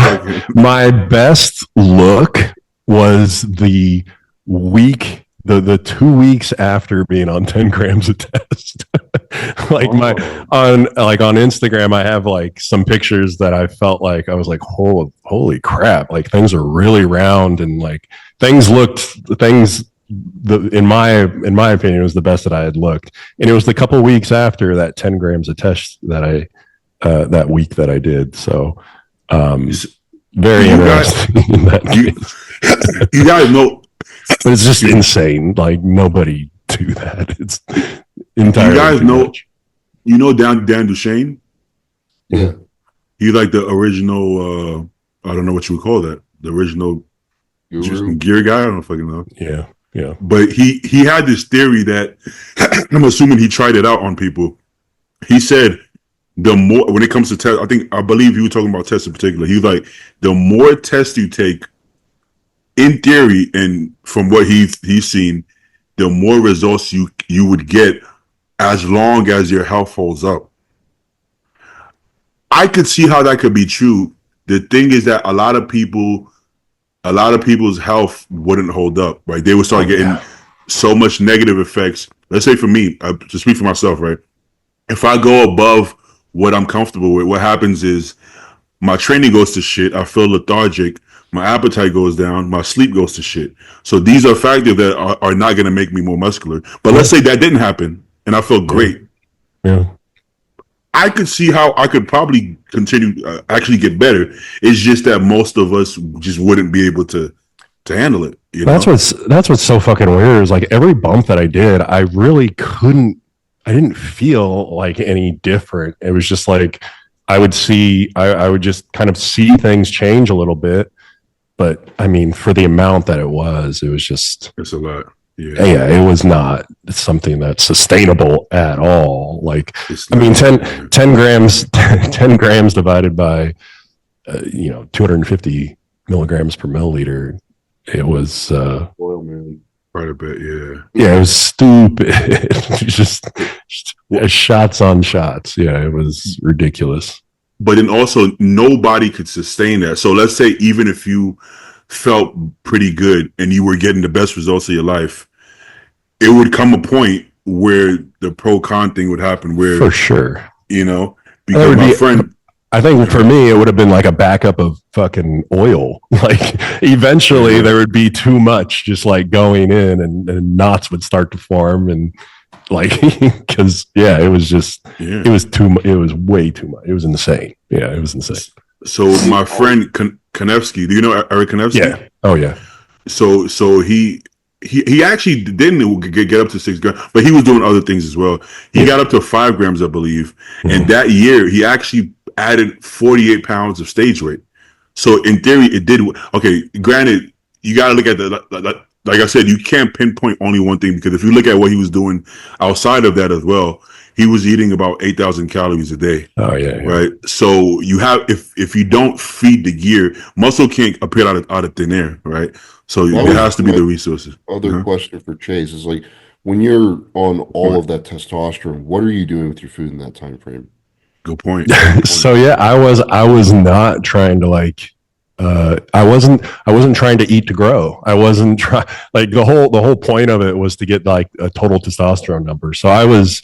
my best look was the 2 weeks after being on 10 grams a test. Like on Instagram, I have like some pictures that I felt like I was like, holy crap, like things are really round and like in my opinion, it was the best that I had looked. And it was the couple weeks after that 10 grams a test that that week that I did. So very interesting. You guys know, but it's just insane. Like nobody do that. It's entirely. You guys know, you know Dan Duchesne? Yeah. He's like the original. I don't know what you would call that. The original gear guy. I don't fucking know. Yeah. But he had this theory that I'm assuming he tried it out on people. He said the more when it comes to tests, I believe he was talking about tests in particular. He was like, the more tests you take, in theory, and from what he's seen, the more results you would get as long as your health holds up. I could see how that could be true. The thing is that a lot of people's health wouldn't hold up, right? They would start getting so much negative effects. Let's say for me, to speak for myself, right? If I go above what I'm comfortable with, what happens is my training goes to shit. I feel lethargic. My appetite goes down. My sleep goes to shit. So these are factors that are not going to make me more muscular. But let's say that didn't happen and I felt great. Yeah. I could see how I could probably continue, actually get better. It's just that most of us just wouldn't be able to handle it. You know? That's what's so fucking weird is like every bump that I did, I didn't feel like any different. It was just like, I would just kind of see things change a little bit. But I mean, for the amount that it was just, it's a lot. Yeah, it was not something that's sustainable at all. Like, I mean, 10 grams divided by, 250 milligrams per milliliter. It was, quite a bit. Yeah. Yeah, it was stupid. just shots on shots. Yeah, it was ridiculous. But then also nobody could sustain that. So let's say even if you felt pretty good and you were getting the best results of your life, it would come a point where the pro-con thing would happen where, for sure, because my friend, I think for me, it would have been like a backup of fucking oil. Like eventually there would be too much just like going in and knots would start to form and like, cause it was just, it was too much. It was way too much. It was insane. Yeah. It was insane. So my friend Konevsky, do you know Eric Konevsky? Yeah. Oh yeah. So he he actually didn't get up to 6 grams, but he was doing other things as well. He got up to 5 grams, I believe, and that year he actually added 48 pounds of stage weight. So in theory, it did. Okay, granted, you got to look at like I said, you can't pinpoint only one thing, because if you look at what he was doing outside of that as well, he was eating about 8,000 calories a day. Oh yeah, yeah. Right. So you have, if you don't feed the gear, muscle can't appear out of thin air. Right. So That there was has to be my the resources. other question for Chase is like, when you're on all of that testosterone, what are you doing with your food in that time frame? Good point. So yeah, I was not trying to like I wasn't trying to eat to grow. I wasn't trying, like, the whole point of it was to get like a total testosterone number. So I was,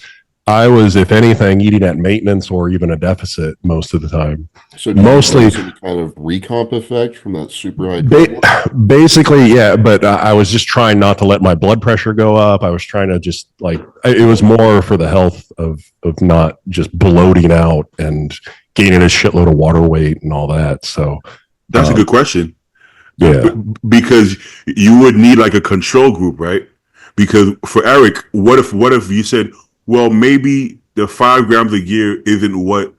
if anything, eating at maintenance or even a deficit most of the time. So Mostly, any kind of recomp effect from that super high basically, yeah. But I was just trying not to let my blood pressure go up. I was trying to just like, it was more for the health of not just bloating out and gaining a shitload of water weight and all that. So That's a good question. yeah. Because you would need like a control group, right? Because for Eric, what if you said, well, maybe the 5 grams of gear isn't what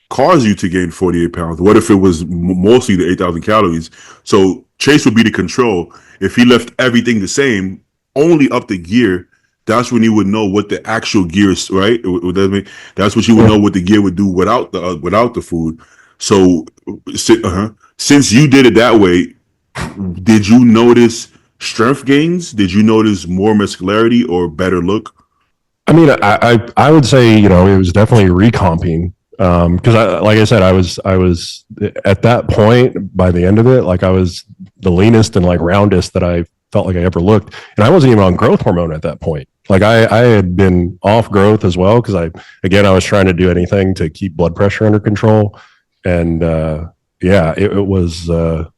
caused you to gain 48 pounds? What if it was mostly the 8,000 calories? So Chase would be the control. If he left everything the same, only up the gear, that's when you would know what the actual gear is, right? That's what you would know what the gear would do without the food. So since you did it that way, did you notice strength gains? Did you notice more muscularity or better look? I mean, I would say, it was definitely recomping. Because like I said, I was at that point, by the end of it, like I was the leanest and like roundest that I felt like I ever looked, and I wasn't even on growth hormone at that point. Like I had been off growth as well, because I was trying to do anything to keep blood pressure under control, and yeah, it was. I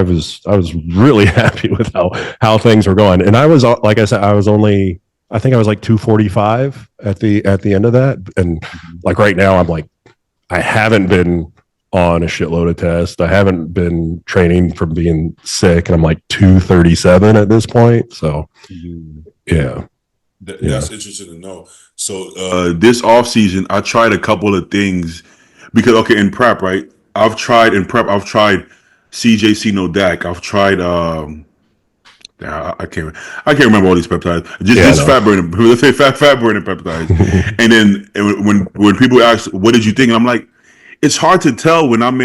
was really happy with how things were going, and I was, like I said, I think I was like 245 at the end of that. And like right now, I'm like, I haven't been on a shitload of tests. I haven't been training from being sick, and I'm like 237 at this point. So yeah. That's interesting to know. So this off season, I tried a couple of things because, okay, in prep, right? I've tried CJC no DAC. I've tried I can't remember all these peptides. Just fat burning. Let's say fat burning peptides. And then when people ask, "What did you think?" and I'm like, it's hard to tell when I'm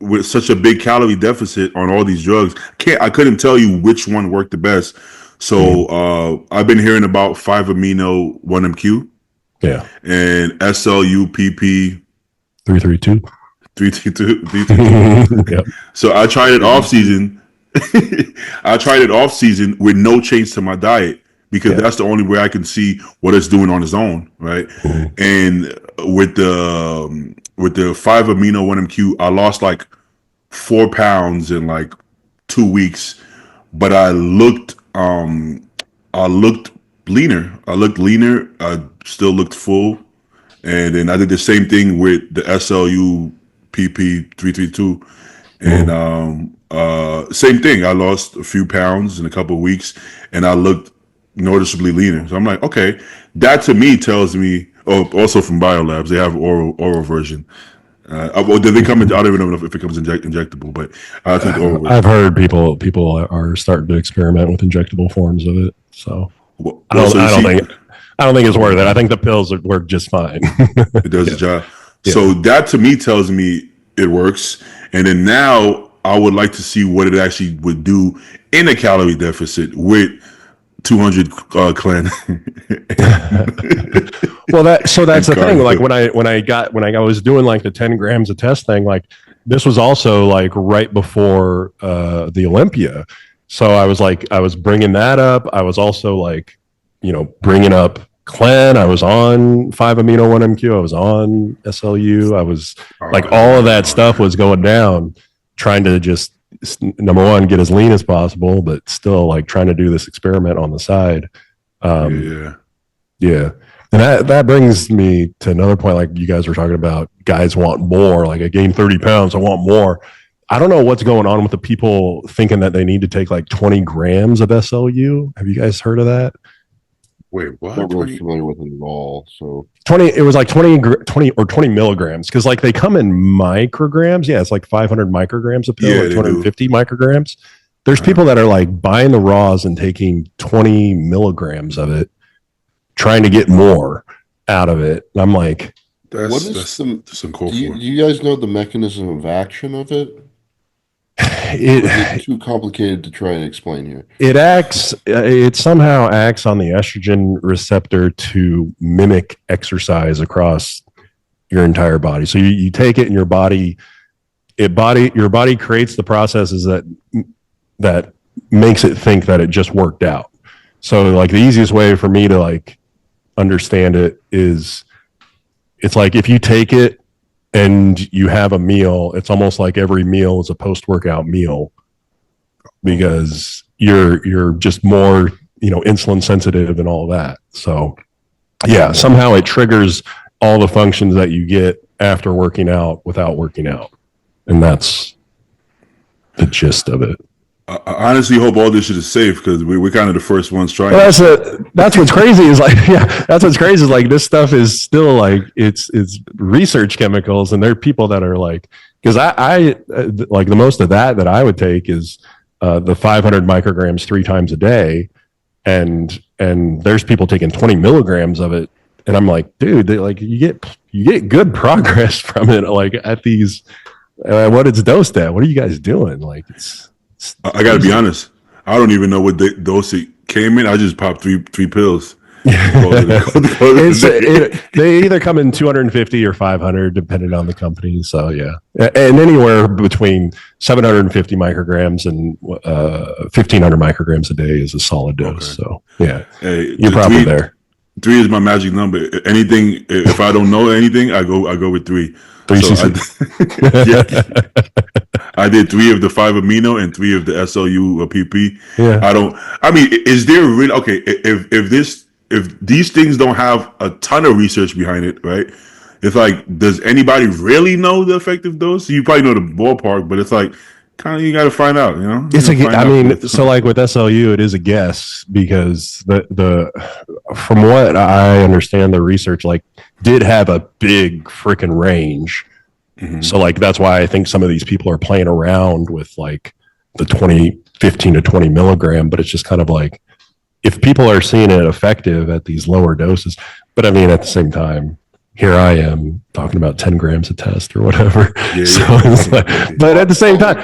with such a big calorie deficit on all these drugs. I couldn't tell you which one worked the best. So I've been hearing about 5-amino 1MQ. Yeah. And SLU-PP 332. 332. Yep. So I tried it off season. I tried it off season with no change to my diet, because that's the only way I can see what it's doing on its own, right? Mm-hmm. And with the 5-amino 1MQ, I lost like 4 pounds in like 2 weeks, but I looked leaner. I still looked full, and then I did the same thing with the SLU PP 332, and same thing. I lost a few pounds in a couple of weeks, and I looked noticeably leaner. So I'm like, okay, that to me tells me. Oh, also from Biolabs, they have oral version. Did they come in? I don't even know if it comes injectable, but I took the oral version. I've heard people are starting to experiment with injectable forms of it. So I don't think it's worth it. I think the pills work just fine. It does the job. Yeah. So that to me tells me it works. And then now I would like to see what it actually would do in a calorie deficit with 200 clen. Well, that's the thing. Like when I was doing like the 10 grams of test thing, like this was also like right before the Olympia. So I was bringing that up. I was also like, bringing up Clen. I was on 5-amino 1MQ. I was on SLU. I was all of that stuff was going down, trying to just, number one, get as lean as possible, but still like trying to do this experiment on the side. Yeah. And that brings me to another point. Like you guys were talking about, guys want more. Like I gained 30 pounds. I want more. I don't know what's going on with the people thinking that they need to take like 20 grams of SLU. Have you guys heard of that? Wait, what? I'm not really familiar with it at all. So 20, it was like 20 or 20 milligrams because like they come in micrograms. Yeah, it's like 500 micrograms a pill, Yeah, or they 250 micrograms. There's people that are like buying the raws and taking 20 milligrams of it, trying to get more out of it. And I'm like, that's uncalled do for. you guys know the mechanism of action of it? Or is it too complicated to try and explain here? It somehow acts on the estrogen receptor to mimic exercise across your entire body. So you take it in your body, your body creates the processes that makes it think that it just worked out. So like the easiest way for me to like understand it is it's like if you take it and you have a meal, it's almost like every meal is a post-workout meal because you're just more, insulin sensitive and all that. So yeah, somehow it triggers all the functions that you get after working out without working out. And that's the gist of it. I honestly hope all this shit is safe because we're kind of the first ones trying. Well, that's what's crazy is like, yeah, that's what's crazy is like this stuff is still like it's research chemicals, and there are people that are like, because I like the most of that I would take is the 500 micrograms 3 times a day, and there's people taking 20 milligrams of it, and I'm like, dude, like you get good progress from it, like at these what it's dosed at. What are you guys doing? Like I got to be honest. I don't even know what dose it came in. I just popped three pills. They either come in 250 or 500, depending on the company. So yeah, and anywhere between 750 micrograms and 1500 micrograms a day is a solid dose. Okay. So yeah, hey, you're probably there. 3 is my magic number. Anything, if I don't know anything, I go with 3. I did 3 of the 5 amino and 3 of the SLU PP. Yeah. Is there really okay? If these things don't have a ton of research behind it, right? It's like, does anybody really know the effective dose? You probably know the ballpark, but it's like kind of you got to find out. So like with SLU, it is a guess because the from what I understand, the research like did have a big freaking range. Mm-hmm. So like that's why I think some of these people are playing around with like the 15 to 20 milligram, but it's just kind of like if people are seeing it effective at these lower doses, but at the same time, here I am talking about 10 grams a test or whatever. Yeah, so but at the same time,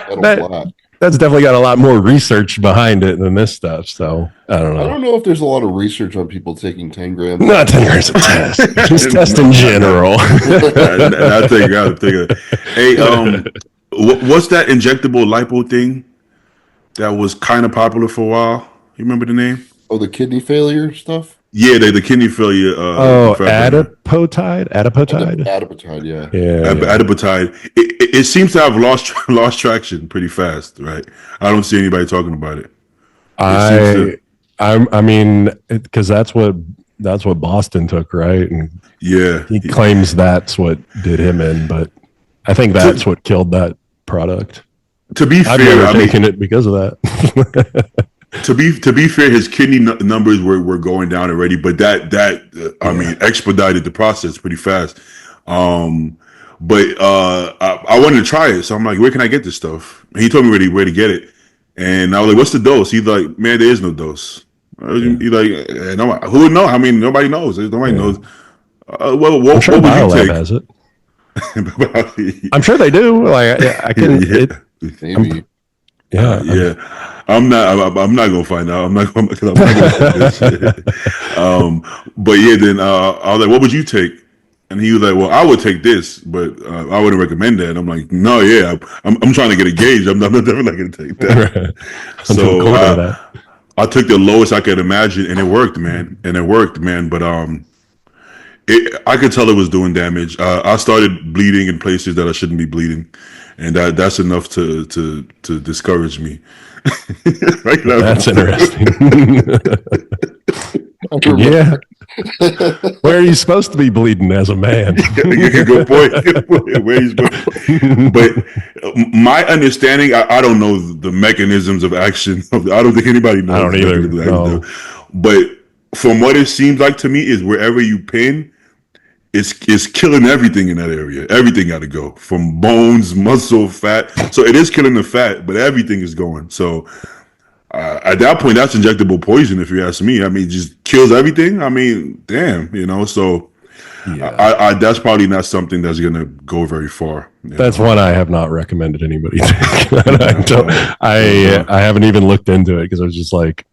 that's definitely got a lot more research behind it than this stuff. So I don't know. I don't know if there's a lot of research on people taking 10 grams. Not 10 grams a test. Just test in general. I think. Hey, what's that injectable lipo thing that was kind of popular for a while? You remember the name? Oh, the kidney failure stuff? Yeah, the kidney failure. Adipotide. Adipotide, yeah. Adipotide. It seems to have lost traction pretty fast, right? I don't see anybody talking about it. Because that's what Boston took, right? And yeah, he claims that's what did him in, but I think that's what killed that product. To be fair, I'm taking it because of that. To be fair, his kidney numbers were going down already, but that expedited the process pretty fast. But I wanted to try it, so I'm like, where can I get this stuff? And he told me where to get it, and I was like, what's the dose? He's like, man, there is no dose. He's like, who would know? Nobody knows. Nobody knows. What sure would you take? Has it. I'm sure they do. Like I can. Maybe. Yeah. I'm not gonna find out. I'm not gonna this shit. But yeah, then I was like, what would you take? And he was like, well, I would take this, but I wouldn't recommend that. And I'm like, no, yeah, I'm trying to get a gauge. I'm definitely not gonna take that. So I took the lowest I could imagine, and it worked, man. But I could tell it was doing damage. I started bleeding in places that I shouldn't be bleeding, and that's enough to discourage me. That's interesting. Yeah. Where are you supposed to be bleeding as a man? Good point. Where he's going. But my understanding, I don't know the mechanisms of action. I don't think anybody knows. I don't either. No. But from what it seems like to me is wherever you pin, it's killing everything in that area. Everything got to go, from bones, muscle, fat. So it is killing the fat, but everything is going. So at that point, that's injectable poison, if you ask me. I mean, it just kills everything. I mean, damn, So yeah. That's probably not something that's going to go very far. That's one I have not recommended anybody take. I haven't even looked into it because I was just like,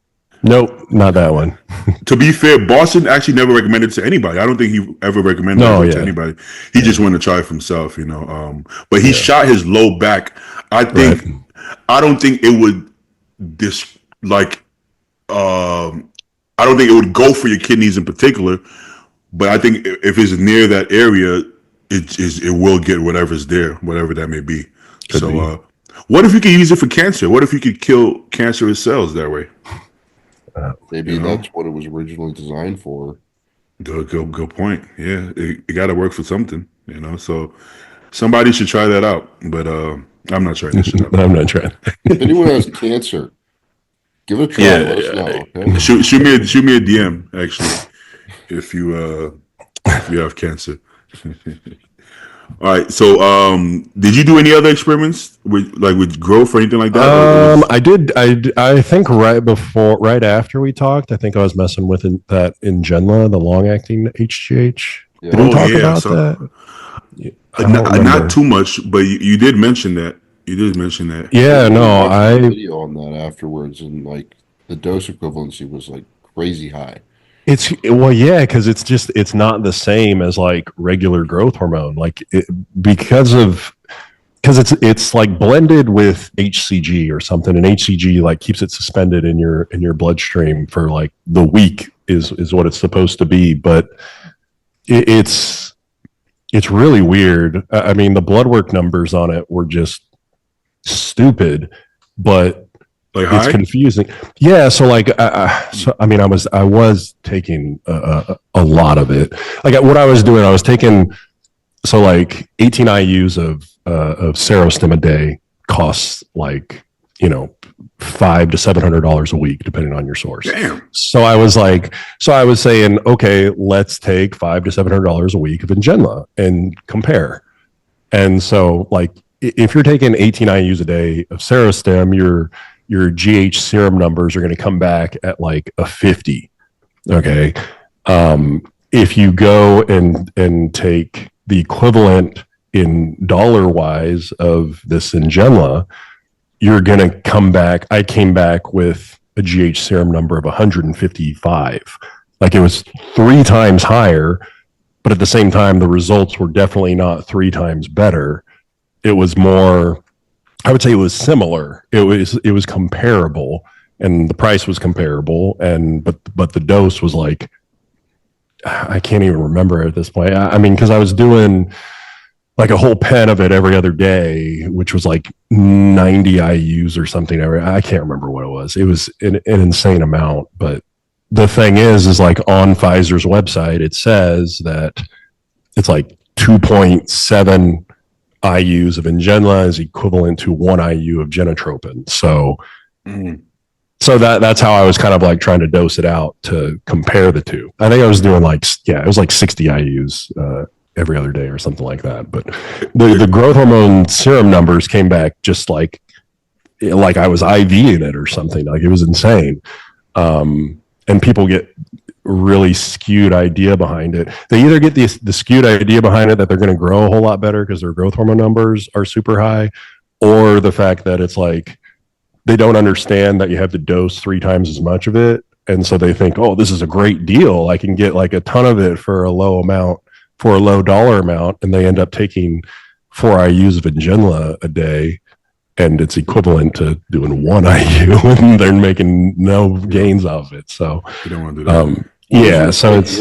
nope, not that one. To be fair, Boston actually never recommended it to anybody. I don't think he ever recommended it to anybody. He just wanted to try it for himself, But he shot his low back. I don't think it would I don't think it would go for your kidneys in particular. But I think if it's near that area, it will get whatever's there, whatever that may be. Could be. What if you could use it for cancer? What if you could kill cancerous cells that way? Maybe that's what it was originally designed for. Good point. Yeah, it got to work for something, So somebody should try that out. But I'm not trying this shit out. I'm not trying. If anyone has cancer, give it a try. Let us know. Okay? Shoot me a DM actually if you have cancer. All right. So, did you do any other experiments with growth or anything like that? I did. I think right after we talked, I think I was messing with that Ingenla, the long-acting HGH. Yeah. Did we talk about that? Not too much, but you did mention that. You did mention that. Yeah. No, I video on that afterwards, and the dose equivalency was crazy high. Because it's not the same as regular growth hormone, because it's blended with HCG or something, and HCG keeps it suspended in your bloodstream for the week is what it's supposed to be, but it's really weird. I mean, the blood work numbers on it were just stupid, but it's confusing. Yeah. So I was taking a lot of it. What I was doing, I was taking 18 IUs of Serostim a day costs $500 to $700 a week, depending on your source. Damn. So I was saying, okay, let's take $500 to $700 a week of Ingenla and compare. And so if you're taking 18 IUs a day of Serostim, your GH serum numbers are going to come back at a 50. Okay. If you go and take the equivalent in dollar wise of this Ingenla, you're going to come back. I came back with a GH serum number of 155. It was 3 times higher, but at the same time, the results were definitely not 3 times better. It was more, I would say it was similar. It was comparable, and the price was comparable, but the dose was I can't even remember at this point. I mean, because I was doing a whole pen of it every other day, which was 90 IUs or something. I can't remember what it was. It was an insane amount. But the thing is on Pfizer's website, it says that it's 2.7 IUs of Ingenla is equivalent to 1 IU of genotropin. So that's how I was kind of trying to dose it out to compare the two. I think I was doing it was 60 IUs every other day or something like that. But the growth hormone serum numbers came back just like I was IVing it or something. It was insane. And people get really skewed idea behind it. They either get the skewed idea behind it that they're going to grow a whole lot better because their growth hormone numbers are super high, or the fact that it's they don't understand that you have to dose 3 times as much of it. And so they think, oh, this is a great deal. I can get a ton of it for a low amount, for a low dollar amount. And they end up taking 4 IUs of Ingenla a day, and it's equivalent to doing 1 IU, and they're making no gains off it. So you don't want to do that. Yeah, so it's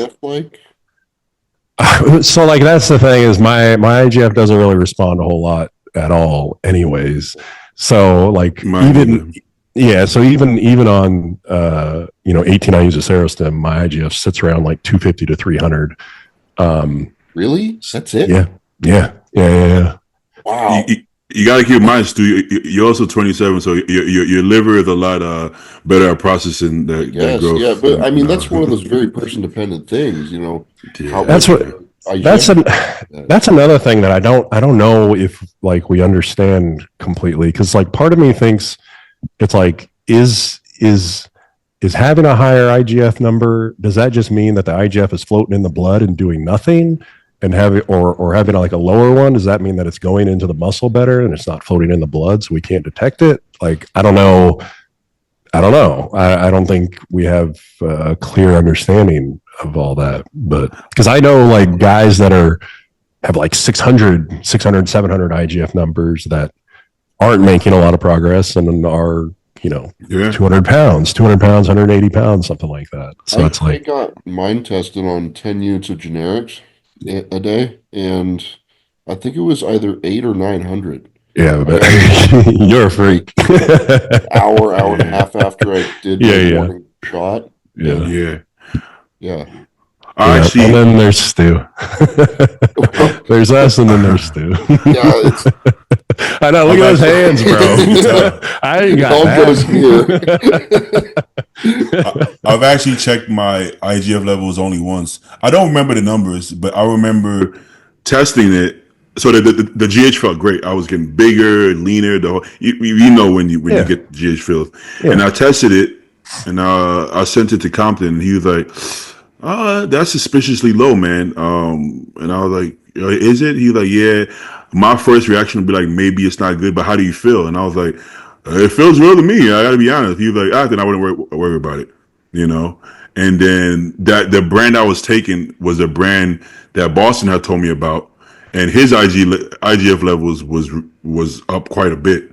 so that's the thing is my IGF doesn't really respond a whole lot at all anyways. So Yeah, so even on 18 I use a Serostim, my IGF sits around like 250 to 300. Really? That's it? Yeah, yeah. Wow. You got to keep in mind, Stu, you're also 27, so your liver is a lot better at processing that Yes, growth. yeah, but I mean that's one of those very person dependent things, how Yeah, That's much what that's IGF. an that's another thing that I don't know if like we understand completely, because like part of me thinks it's like is having a higher IGF number, does that just mean that the IGF is floating in the blood and doing nothing? And having or having like a lower one, does that mean that it's going into the muscle better and it's not floating in the blood, so we can't detect it? Like, I don't know. I don't think we have a clear understanding of all that. But because I know like guys that have like 600, 700 IGF numbers that aren't making a lot of progress and are, yeah. 200 pounds, 180 pounds, something like that. So it's I like, got mine tested on 10 units of generics a day, and I think it was either 8 or 900. yeah, I but got it you're a like freak. hour and a half after I did my Yeah, morning shot. yeah, And Yeah. yeah. I yeah. And actually, then there's Stu. There's us, and then there's Stu. Yeah, it's I know. Look I've at those hands, actually, bro. I ain't it got all that. goes here. I've actually checked my IGF levels only once. I don't remember the numbers, but I remember testing it. So the GH felt great. I was getting bigger, leaner. You know when you Yeah, get GH filled, and yeah, I tested it, and I sent it to Compton, and he was like, that's suspiciously low, man." And I was like, "Is it?" He's like, "Yeah." My first reaction would be like, "Maybe it's not good, but how do you feel?" And I was like, "It feels real to me. I got to be honest." He was like, then I wouldn't worry about it, you know. And then that the brand I was taking was a brand that Boston had told me about, and his IGF levels was up quite a bit.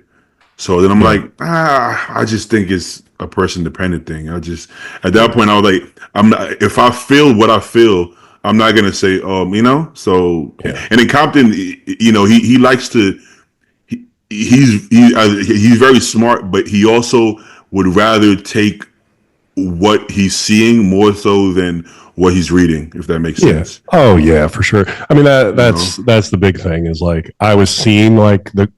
So then I'm yeah, like, I just think it's a person dependent thing. I just at that point I was like, I'm not. If I feel what I feel, I'm not gonna say, So yeah, and in Compton, he likes to. He's very smart, but he also would rather take what he's seeing more so than what he's reading, if that makes yeah. sense. Oh, yeah, for sure. I mean, that You know? that's the big thing is like I was seeing like the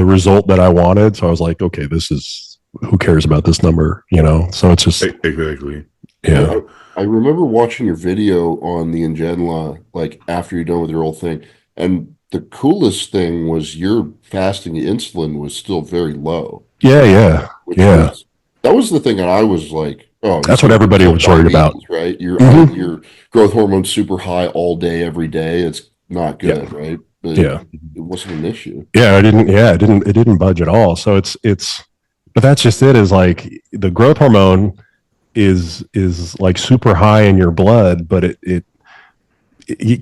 result that I wanted, so I was like, okay, this is who cares about this number, So it's just Exactly. yeah, I remember watching your video on the Ingenla, like after you're done with your whole thing. And the coolest thing was your fasting insulin was still very low, yeah, which yeah. that was the thing that I was like, oh, he's That's what gonna give everybody himself was worried about. diabetes, right? Hmm. Your growth hormone's super high all day, every day. It's not Yeah, good, right? But yeah. it wasn't an issue. Yeah, it didn't budge at all. So but that's just it, is like the growth hormone is like super high in your blood, but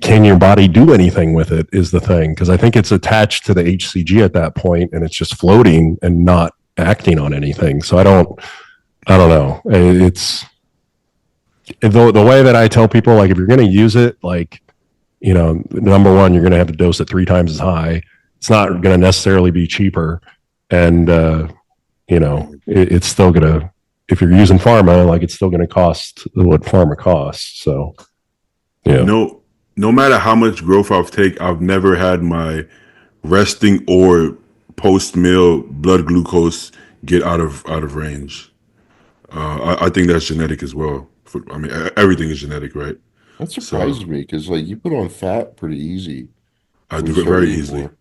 can your body do anything with it is the thing. Because I think it's attached to the HCG at that point and it's just floating and not acting on anything. So I don't know. It's the way that I tell people, like, if you're going to use it, like, number one, you're going to have to dose it 3 times as high. It's not going to necessarily be cheaper. And, it's still going to, if you're using pharma, like, it's still going to cost what pharma costs. So, yeah. No matter how much growth I've never had my resting or post meal blood glucose get out of range. I think that's genetic as well. I mean, everything is genetic, right? That So surprises me because like you put on fat pretty easy I when you do it start very eating easily, more.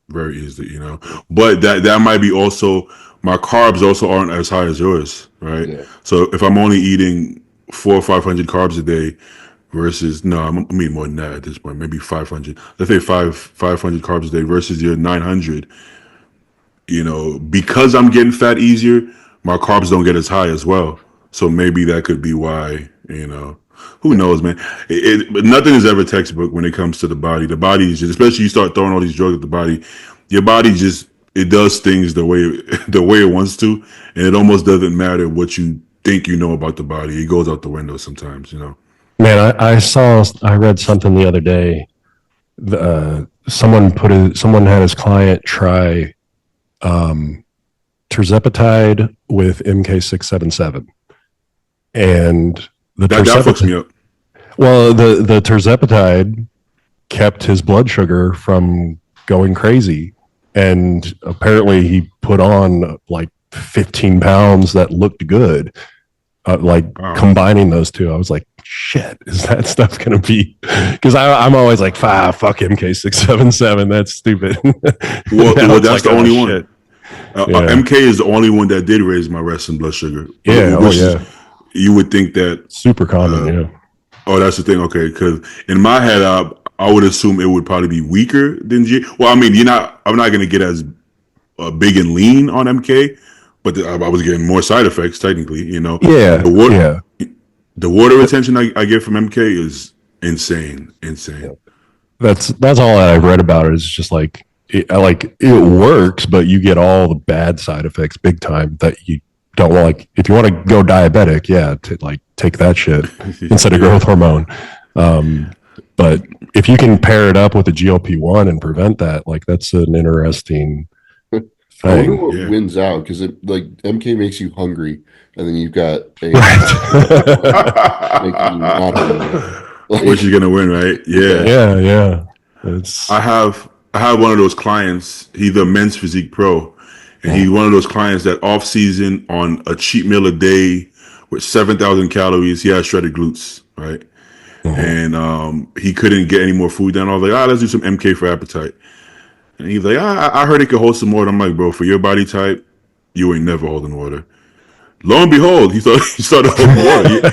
very easily, But that might be also my carbs also aren't as high as yours, right? Yeah. So if I'm only eating 400 or 500 carbs a day versus no, I'm eating more than that at this point, maybe 500. Let's say 500 carbs a day versus your 900. Because I'm getting fat easier, my carbs don't get as high as well. So maybe that could be why, who Yeah. knows, man. But nothing is ever textbook when it comes to the body. The body is just, especially you start throwing all these drugs at the body, your body just, it does things the way, the way it wants to. And it almost doesn't matter what you think you know about the body. It goes out the window sometimes. Man, I read something the other day. Someone had his client try, tirzepatide with MK677, and that fucks me up. Well, the terzepatide kept his blood sugar from going crazy, and apparently he put on like 15 pounds that looked good. Combining those two, I was like, shit, is that stuff going to be? Because I'm always like, fuck MK677, that's stupid. Well, that's the only one. MK is the only one that did raise my resting blood sugar. Yeah, you would think that super common. Oh, that's the thing. Okay, because in my head, I would assume it would probably be weaker than G. Well, I mean, I'm not going to get as big and lean on MK, but I was getting more side effects technically. Yeah. The water retention I get from MK is insane. That's all that I've read about it. Is just like it works, but you get all the bad side effects big time that you don't want. Like if you want to go diabetic, take that shit instead of growth hormone. But if you can pair it up with a GLP-1 and prevent that, like that's an interesting thing. I wonder what wins out, because MK makes you hungry, and then you've got a making you not hungry. Which is gonna win, right? Yeah. I have one of those clients. He's a men's physique pro, and he's one of those clients that off season on a cheat meal a day with 7,000 calories, he has shredded glutes, right? Mm-hmm. And he couldn't get any more food down. I was like, let's do some MK for appetite. And he's like, I heard it could hold some water. I'm like, bro, for your body type, you ain't never holding water. Lo and behold, he started holding water.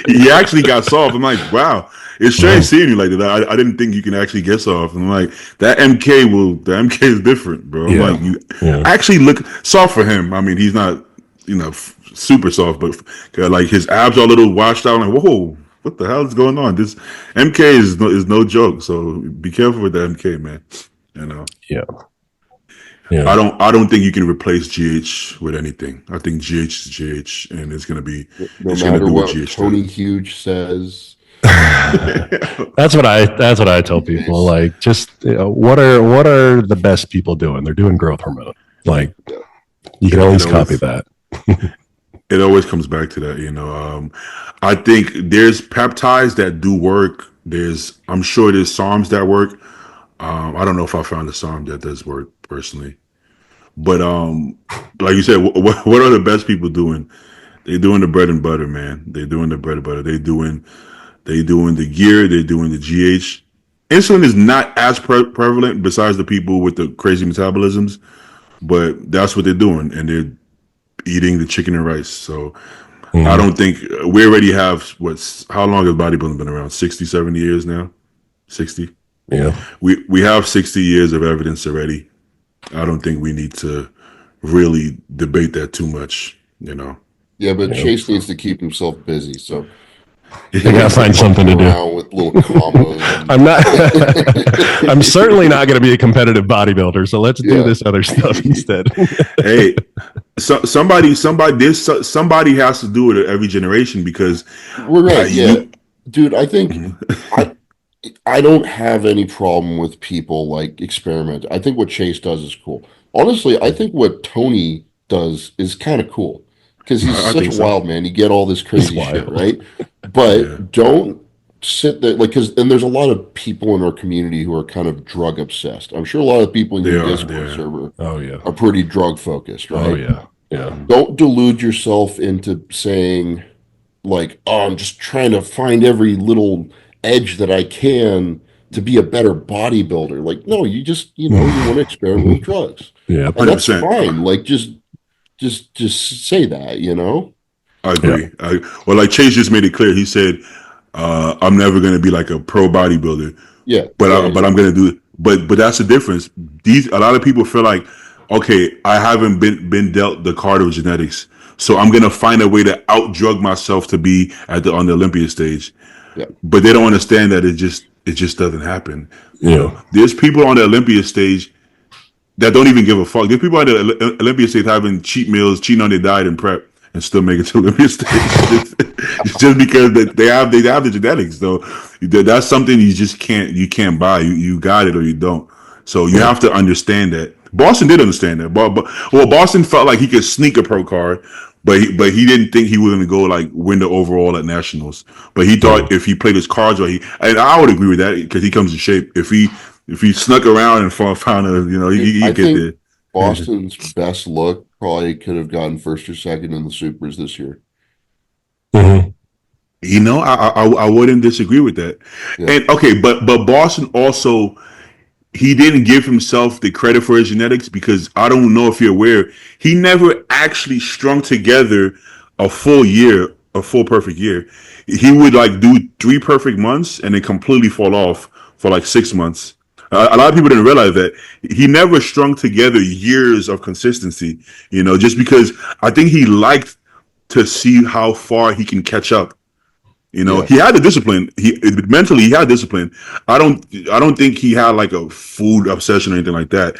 He actually got soft. I'm like, wow, it's strange seeing you like that. I didn't think you can actually get soft. I'm like, the MK is different, bro. I'm like, you actually look soft for him. I mean, he's not, super soft, but like his abs are a little washed out. I'm like, whoa, what the hell is going on? This MK is no joke. So be careful with the MK, man. Yeah. I don't think you can replace GH with anything. I think GH is GH, and it's gonna be no matter what Tony Huge says. That's what I tell people. Like, just what are the best people doing? They're doing growth hormone. Like, you can always copy that. It always comes back to that, I think there's peptides that do work. I'm sure there's SARMs that work. I don't know if I found a SARM that does work personally, but like you said, what are the best people doing? They're doing the bread and butter, man. They're doing the bread and butter. They're doing the gear. They're doing the GH. Insulin is not as prevalent besides the people with the crazy metabolisms, but that's what they're doing, and they're eating the chicken and rice. So I don't think we already have how long has bodybuilding been around? 60, 70 years now? 60? Yeah. We have 60 years of evidence already. I don't think we need to really debate that too much, Yeah, but Chase needs to keep himself busy, so you gotta find something to do. With little commas. I'm certainly not going to be a competitive bodybuilder, so let's do this other stuff instead. Hey, somebody has to do it at every generation, because we're right. Dude, I think I don't have any problem with people like experiment. I think what Chase does is cool. Honestly, I think what Tony does is kind of cool, because he's such a wild man. You get all this crazy shit, right? But don't sit there and there's a lot of people in our community who are kind of drug obsessed. I'm sure a lot of people in your Discord server are pretty drug focused, right? Oh yeah. Don't delude yourself into saying like, I'm just trying to find every little edge that I can to be a better bodybuilder. Like, no, you just you want to experiment with drugs. Yeah, and that's fine. Like, just say that. I agree. Well, like Chase just made it clear. He said, I'm never going to be like a pro bodybuilder. Yeah. But I'm going to do it. But that's the difference. A lot of people feel like, okay, I haven't been dealt the card of genetics, so I'm going to find a way to out-drug myself to be on the Olympia stage. Yeah. But they don't understand that it just doesn't happen. Yeah. There's people on the Olympia stage that don't even give a fuck. There's people on the Olympia stage having cheat meals, cheating on their diet and prep, and still make it to Olympia stage. just because they have the genetics. So that's something you can't buy. You got it or you don't. So you have to understand that Boston did understand that, but well, Boston felt like he could sneak a pro card, but he didn't think he was going to go like win the overall at nationals. But he thought if he played his cards right, and I would agree with that because he comes in shape. If he snuck around and found a, he I get think there. Boston's best look probably could have gotten first or second in the Supers this year. Mhm. I wouldn't disagree with that. Yeah. And okay, but Boston also, he didn't give himself the credit for his genetics because I don't know if you're aware, he never actually strung together a full perfect year. He would like do 3 perfect months and then completely fall off for like 6 months. A lot of people didn't realize that he never strung together years of consistency, just because I think he liked to see how far he can catch up. He had the discipline. Mentally he had discipline. I don't think he had like a food obsession or anything like that.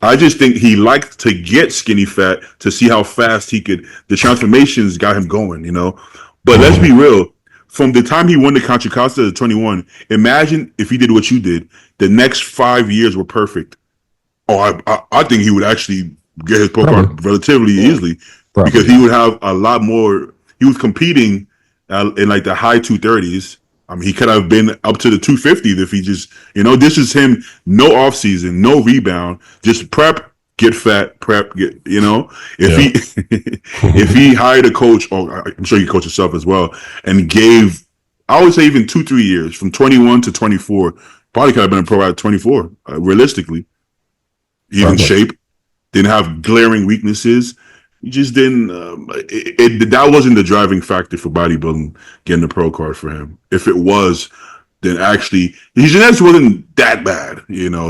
I just think he liked to get skinny fat to see how fast the transformations got him going, But let's be real. From the time he won the Contra Costa to 21, imagine if he did what you did, the next 5 years were perfect. Oh, I think he would actually get his pro card relatively easily because he would have a lot more. He was competing in like the high 230s. I mean, he could have been up to the 250s if he just, this is him, no off season, no rebound, just prep, get fat, prep, if he hired a coach, or I'm sure he coached himself as well, and gave, I would say even 2-3 years from 21 to 24, probably could have been a pro at 24, realistically. He's in shape, didn't have glaring weaknesses. You just didn't. That wasn't the driving factor for bodybuilding getting the pro card for him. If it was, then actually his genetics wasn't that bad.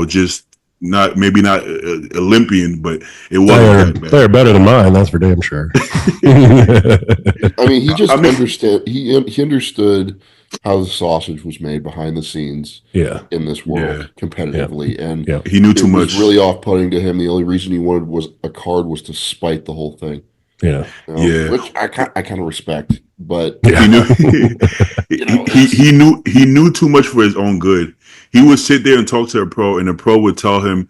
Just not Olympian, but it wasn't that bad. They're better than mine. That's for damn sure. I mean, he just understood. He understood how the sausage was made behind the scenes in this world competitively. And he knew too much. It was really off-putting to him. The only reason he wanted was a card was to spite the whole thing. Which I kind of respect, but he knew he knew too much for his own good. He would sit there and talk to a pro, and the pro would tell him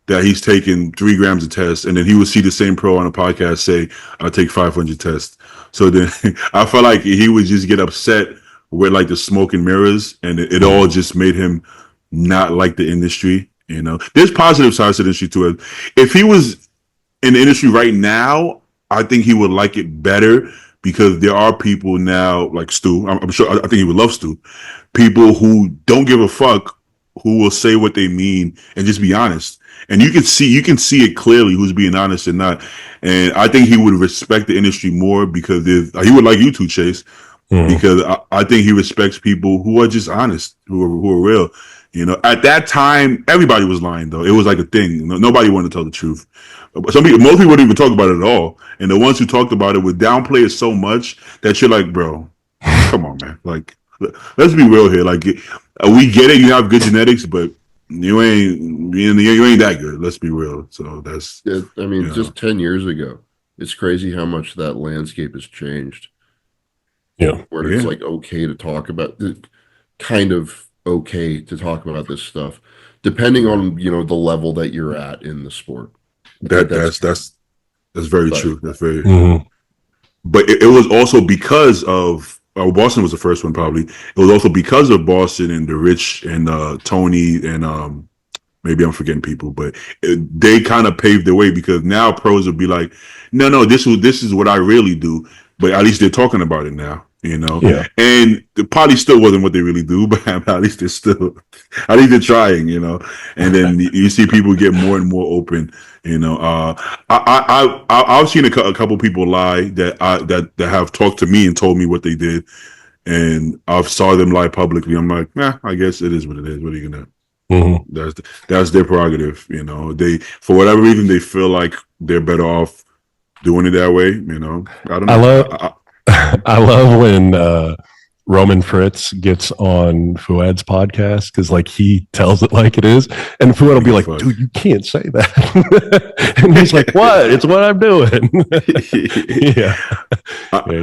that he's taking 3 grams of test, and then he would see the same pro on a podcast say, "I'll take 500 tests." So then I felt like he would just get upset with like the smoke and mirrors, and it all just made him not like the industry. There's positive sides to the industry too. If he was in the industry right now, I think he would like it better because there are people now like Stu. I'm sure. I think he would love Stu. People who don't give a fuck, who will say what they mean and just be honest. And you can see it clearly who's being honest and not. And I think he would respect the industry more because he would like you too, Chase. Because I think he respects people who are just honest, who are real. At that time, everybody was lying though. It was like a thing. Nobody wanted to tell the truth. Most people wouldn't even talk about it at all. And the ones who talked about it would downplay it so much that you're like, bro, come on, man. Like, let's be real here. Like, we get it. You have good genetics, but you ain't that good. Let's be real. So that's. Yeah, I mean, just 10 years ago, it's crazy how much that landscape has changed. Where it's like okay to talk about, kind of okay to talk about this stuff, depending on the level that you're at in the sport. That's very true. That's very. But it was also because of Boston was the first one probably. It was also because of Boston and the Rich and Tony and maybe I'm forgetting people, but they kind of paved the way because now pros will be like, no, this is what I really do. But at least they're talking about it now. And it probably still wasn't what they really do, but at least they're trying, and then you see people get more and more open, I've seen a couple people lie that have talked to me and told me what they did, and I've saw them lie publicly. I'm like, I guess it is what it is. What are you gonna do? That's their prerogative, they, for whatever reason, they feel like they're better off doing it that way, I don't know. I love when Roman Fritz gets on Fuad's podcast because like he tells it like it is, and Fuad will be like, "Dude, you can't say that," and he's like, "What? It's what I'm doing."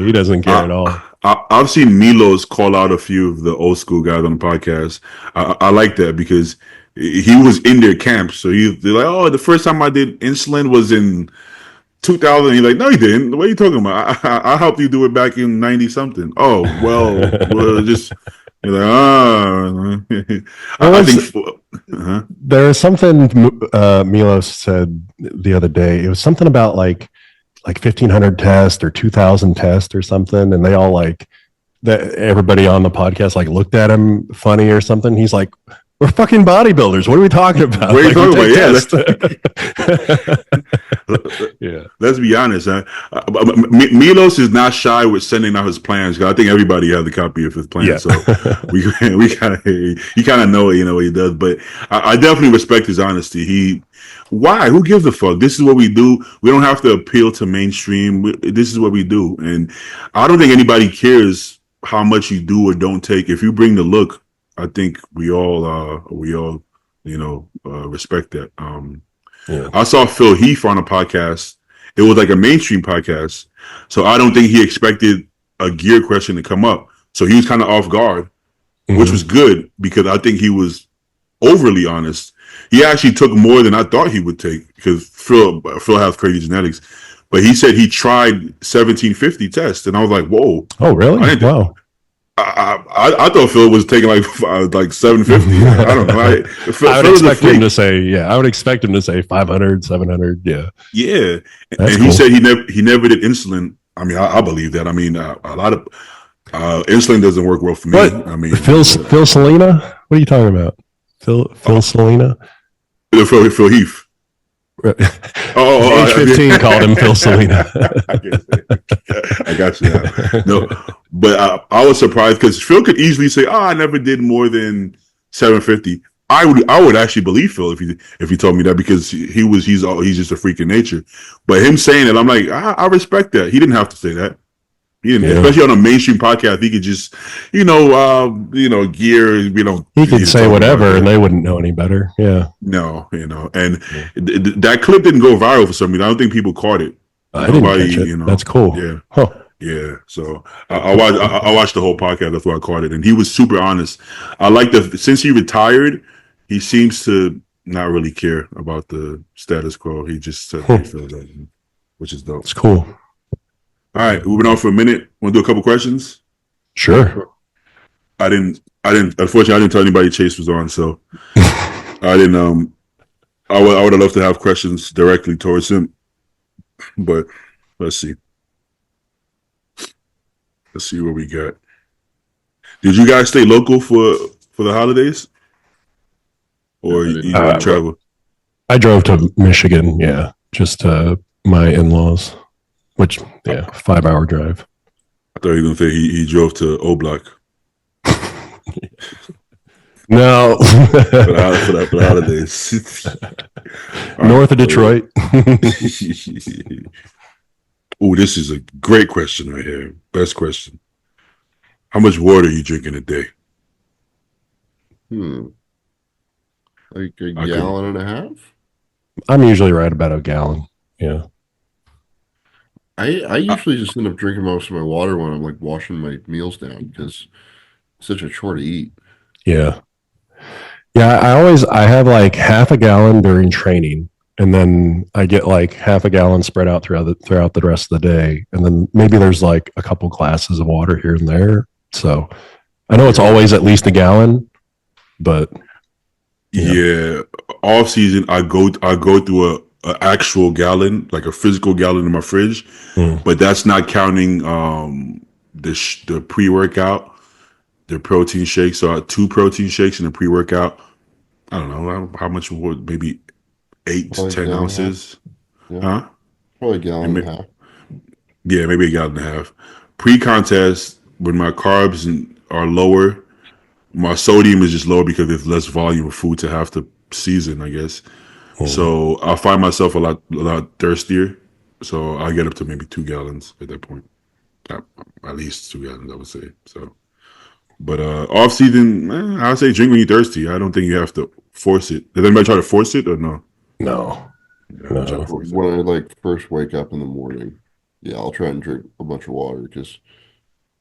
He doesn't care at all. I've seen Milos call out a few of the old school guys on the podcast. I like that because he was in their camp. So they're like, oh, the first time I did insulin was in 2000. He's like, no, you didn't. What are you talking about? I helped you do it back in 90 something. Oh, well, just you're like, oh, I think. There was something Milos said the other day. It was something about like 1,500 tests or 2,000 tests or something, and they all like that. Everybody on the podcast like looked at him funny or something. He's like, "We're fucking bodybuilders. What are we talking about? What are you talking about? Yeah, let's be honest. Milos is not shy with sending out his plans. I think everybody has a copy of his plans, so we kind of you kind of know what he does. But I definitely respect his honesty. Why? Who gives a fuck? This is what we do. We don't have to appeal to mainstream. This is what we do, and I don't think anybody cares how much you do or don't take. If you bring the look, I think we all respect that. I saw Phil Heath on a podcast. It was like a mainstream podcast, so I don't think he expected a gear question to come up. So he was kind of off guard, which was good because I think he was overly honest. He actually took more than I thought he would take because Phil has crazy genetics. But he said he tried 1750 tests, and I was like, "Whoa!" Oh, really? Wow. I thought Phil was taking like 750. I don't know. I would expect him to say, I would expect him to say 500, 700. Yeah. Yeah. That's and he said he never did insulin. I mean, I believe that. I mean, a lot of insulin doesn't work well for me. What? I mean, Phil Selena? What are you talking about? Phil Selena? Phil Heath. Age 15 called him Phil Selena. I got you now. No, but I was surprised because Phil could easily say, "Oh, I never did more than 750." I would actually believe Phil if he told me that because he's just a freak in nature. But him saying it, I'm like, I respect that. He didn't have to say that. He didn't, especially on a mainstream podcast. He could just, gear. He could say whatever, and they wouldn't know any better. Yeah. No, and that clip didn't go viral for some reason. I don't think people caught it. I didn't catch it. That's cool. Yeah. Huh. Yeah. So I watched the whole podcast. That's why I caught it, and he was super honest. I like since he retired, he seems to not really care about the status quo. He just said he feels that, which is dope. It's cool. All right, we've been on for a minute. Want to do a couple questions? Sure. Unfortunately, I didn't tell anybody Chase was on, so I didn't. I would have loved to have questions directly towards him, but let's see. Let's see what we got. Did you guys stay local for the holidays, or you travel? I drove to Michigan. Yeah, just my in-laws. Which, 5-hour drive. I thought you were going to say he drove to O-Block. No. for the holidays. North of Detroit. Oh, this is a great question right here. Best question. How much water are you drinking a day? Like a gallon and a half? I'm usually right about a gallon. Yeah. I usually just end up drinking most of my water when I'm like washing my meals down because it's such a chore to eat. Yeah. Yeah, I have like half a gallon during training, and then I get like half a gallon spread out throughout the rest of the day, and then maybe there's like a couple glasses of water here and there. So I know it's always at least a gallon, but off season I go through a actual gallon, like a physical gallon in my fridge, but that's not counting the pre-workout, the protein shakes. So I had 2 protein shakes and a pre-workout. I don't know how much more, maybe 8 to 10 ounces. Yeah. Probably a gallon and a half. Yeah, maybe a gallon and a half. Pre-contest, when my carbs are lower, my sodium is just lower because there's less volume of food to have to season, I guess. So I find myself a lot thirstier. So I get up to maybe 2 gallons at that point. At least 2 gallons, I would say. So, but off season, I would say drink when you're thirsty. I don't think you have to force it. Does anybody try to force it or no? No. When I like first wake up in the morning, I'll try and drink a bunch of water because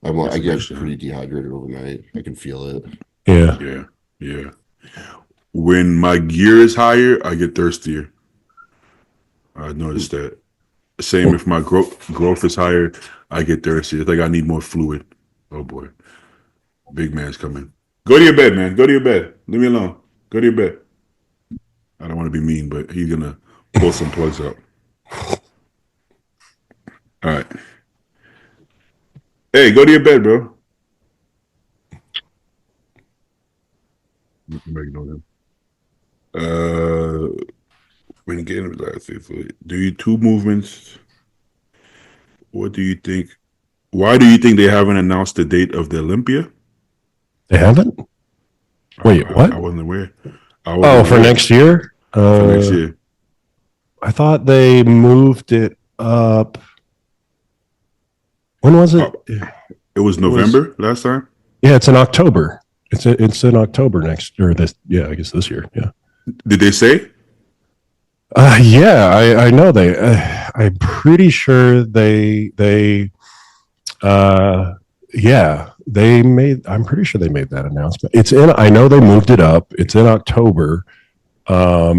I get pretty dehydrated overnight. I can feel it. Yeah. Yeah. when my gear is higher, I get thirstier. I noticed that. Same if my growth is higher, I get thirstier. It's like I need more fluid. Oh boy, big man's coming. Go to your bed, man. Go to your bed. Leave me alone. Go to your bed. I don't want to be mean, but he's gonna pull some plugs out. All right. Hey, go to your bed, bro. Ignore them. When getting relaxed, do you two movements? What do you think? Why do you think they haven't announced the date of the Olympia? They haven't? Wait, what? I wasn't aware. For next year? For next year. I thought they moved it up. When was it? It was November last time. Yeah, it's in October. It's in October next or this. Yeah, I guess this year. Yeah. Did they say? Yeah, I know they. I'm pretty sure they. Yeah, they made. I'm pretty sure they made that announcement. It's in. I know they moved it up. It's in October. Yeah,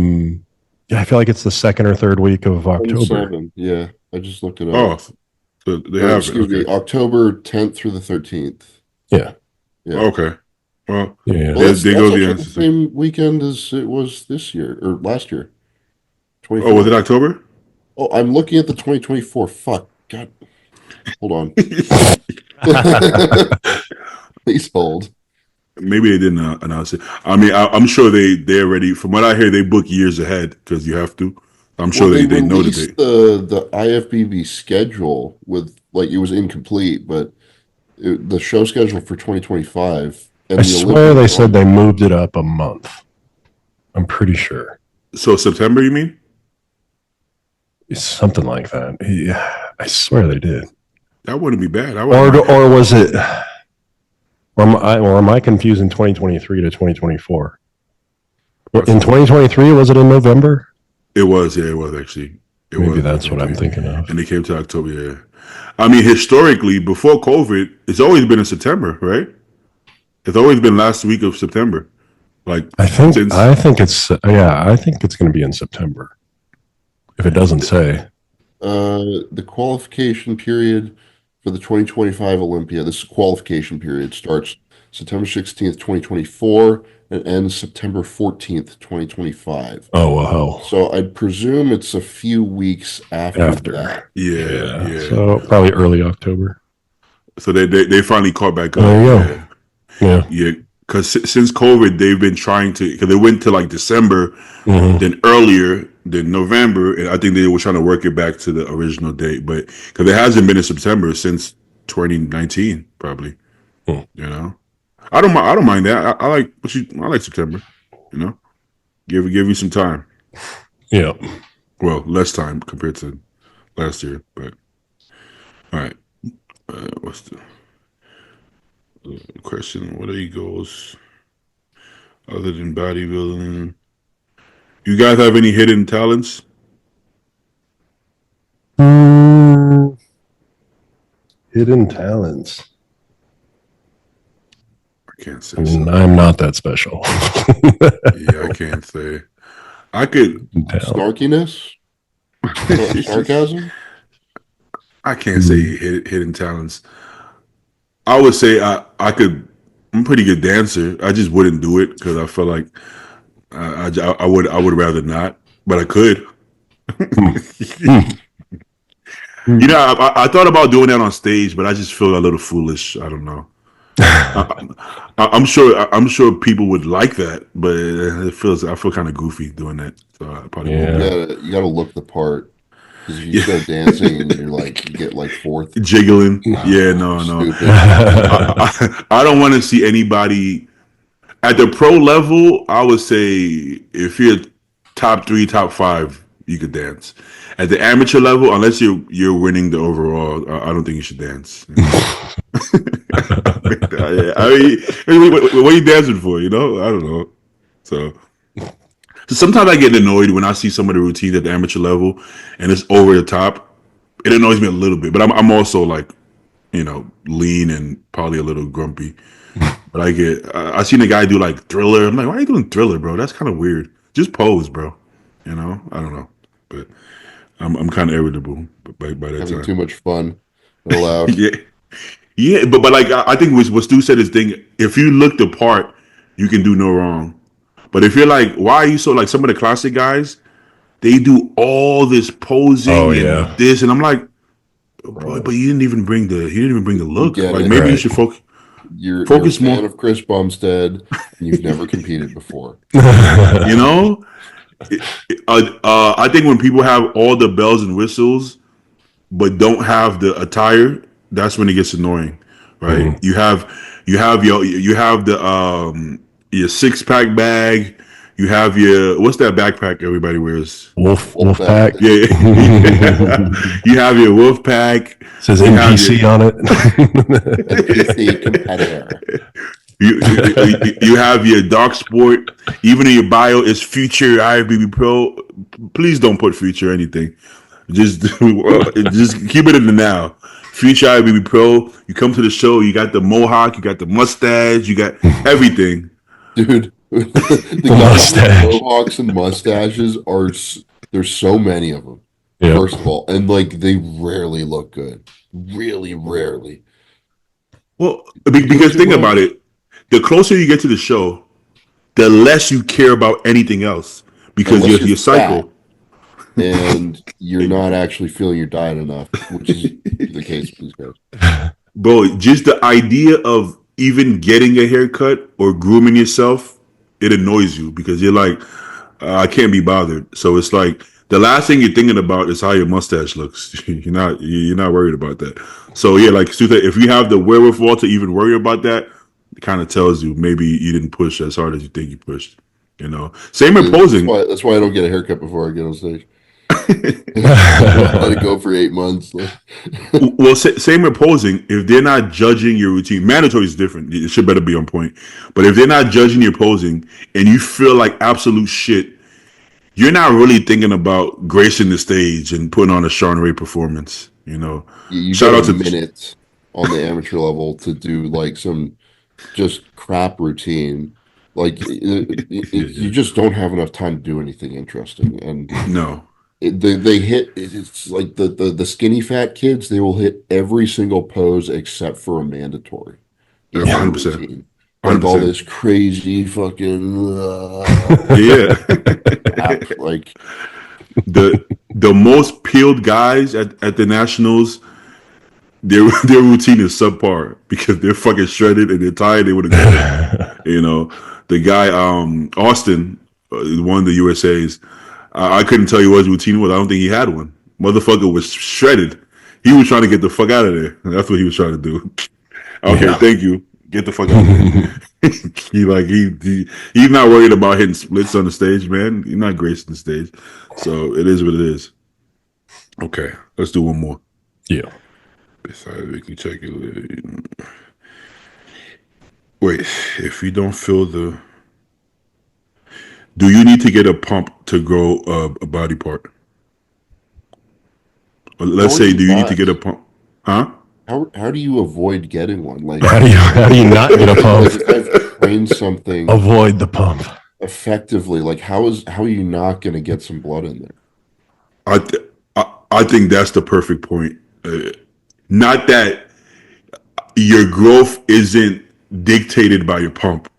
I feel like it's the second or third week of October. Yeah, I just looked it up. Oh, so they have. Excuse me, October 10th through the 13th. Yeah. Okay. Well, yeah. That's the same weekend as it was this year or last year. Oh, was it October? Oh, I'm looking at the 2024. Fuck. God. Hold on. Please hold. Maybe they didn't announce it. I mean, I'm sure they already. From what I hear, they book years ahead because you have to. I'm sure they know the date. The IFBB schedule with it was incomplete, but the show schedule for 2025. I swear they said they moved it up a month. I'm pretty sure. So September, you mean? It's something like that. Yeah, I swear they did. That wouldn't be bad. Or was it? Or am I confusing 2023 to 2024? In 2023, was it in November? It was. Yeah, it was actually. Maybe that's what I'm thinking of. And they came to October. Yeah. I mean, historically, before COVID, it's always been in September, right? It's always been last week of September. I think it's going to be in September. If it doesn't say. The qualification period for the 2025 Olympia, this qualification period starts September 16th, 2024 and ends September 14th, 2025. Oh, wow. So I'd presume it's a few weeks after that. Yeah. So probably early October. So they finally caught back up. There you go. Yeah. Because since COVID, they've been trying to, because they went to December, then earlier than November, and I think they were trying to work it back to the original date, but because it hasn't been in September since 2019, probably. You know, I don't mind that. I like September. You know, give you some time. Yeah. Well, less time compared to last year, but all right. What's the question? What are your goals other than bodybuilding? You guys have any hidden talents? Hidden talents. I can't say. I'm not that special. Yeah, I can't say. I could snarkiness, sarcasm. I can't say hidden talents. I would say I could. I'm a pretty good dancer. I just wouldn't do it because I feel like I would rather not, but I could. You know, I thought about doing that on stage, but I just feel a little foolish. I don't know. I'm sure people would like that, but I feel kind of goofy doing that. So I probably won't. You gotta look the part. Because if you start dancing and you're you get fourth jiggling. Yeah, no. I don't want to see anybody at the pro level. I would say if you're top 3, top 5, you could dance. At the amateur level, unless you're winning the overall, I don't think you should dance. I mean, what are you dancing for? You know, I don't know. So sometimes I get annoyed when I see some of the routines at the amateur level and it's over the top. It annoys me a little bit, but I'm also lean and probably a little grumpy. But I seen a guy do like Thriller. I'm like, why are you doing Thriller, bro? That's kind of weird. Just pose, bro. You know, I don't know, but I'm kind of irritable by that Having time. too much fun. Not allowed. Yeah, yeah, but like I think what Stu said is thing. If you look the part, you can do no wrong. But if you're like, why are you so like some of the classic guys? They do all this Oh posing and yeah. this, and I'm like, boy, Bro, but you didn't even bring the you look. get Like it. maybe you Right. should You're a focus fan more. of Chris Bumstead, and you've never competed before. You know, I think when people have all the bells and whistles but don't have the attire, that's when it gets annoying, right? Mhm. You have the your 6-pack bag, you have your what's that backpack everybody wears? Wolf Wolfpack. pack. Yeah, you have your wolf pack. Says You have NPC your on it. NPC competitor. you have your dark sport. Even in your bio is future IFBB pro. Please don't put future anything. Just just keep it in the now. Future IFBB pro. You come to the show. You got the mohawk. You got the mustache. You got everything. Dude, the guys with Mustache. mohawks and mustaches there's so many of them. Yeah. First of all, and like they rarely look good. Really rarely. Well, You go because to think about it. The closer you get to the show, the less you care about anything else because unless you're your fat cycle. and you're not actually feeling your diet enough, which is the case with these guys. Bro, just the idea of even getting a haircut or grooming yourself, it annoys you because you're like, I can't be bothered. So it's like the last thing you're thinking about is how your mustache looks. You're not worried about that. So yeah, like Sutha, if you have the wherewithal to even worry about that, it kind of tells you maybe you didn't push as hard as you think you pushed. You know, same in posing. That's why I don't get a haircut before I get on stage. Let it go for 8 months. Well, same with posing. If they're not judging your routine, mandatory is different. It should better be on point. But if they're not judging your posing and you feel like absolute shit, you're not really thinking about gracing the stage and putting on a Sean Ray performance. You know, You shout get a out to minute on the amateur level to do like some just crap routine. Like you just don't have enough time to do anything interesting. And no, they hit. It's like the skinny fat kids. They will hit every single pose except for a mandatory in their 100%, routine. Like all 100%. this crazy fucking Yeah, crap. Like the most peeled guys at the nationals, their routine is subpar because they're fucking shredded and they're tired. They would have gone. You know, the guy Austin, one of the USA's. I couldn't tell you what his routine was. I don't think he had one. Motherfucker was shredded. He was trying to get the fuck out of there. That's what he was trying to do. Okay, Yeah. thank you. Get the fuck out of there. He's not worried about hitting splits on the stage, man. He's not gracing the stage. So it is what it is. Okay, let's do one more. Yeah. Besides, we can check it. Wait, if you don't feel do you need to get a pump to grow a body part? Or let's how are say, you do you need to get not? a pump? Huh? How do you avoid getting one? How do you not get a pump? Like I've trained something Avoid the pump. effectively. Like how are you not going to get some blood in there? I think that's the perfect point. Not that your growth isn't dictated by your pump,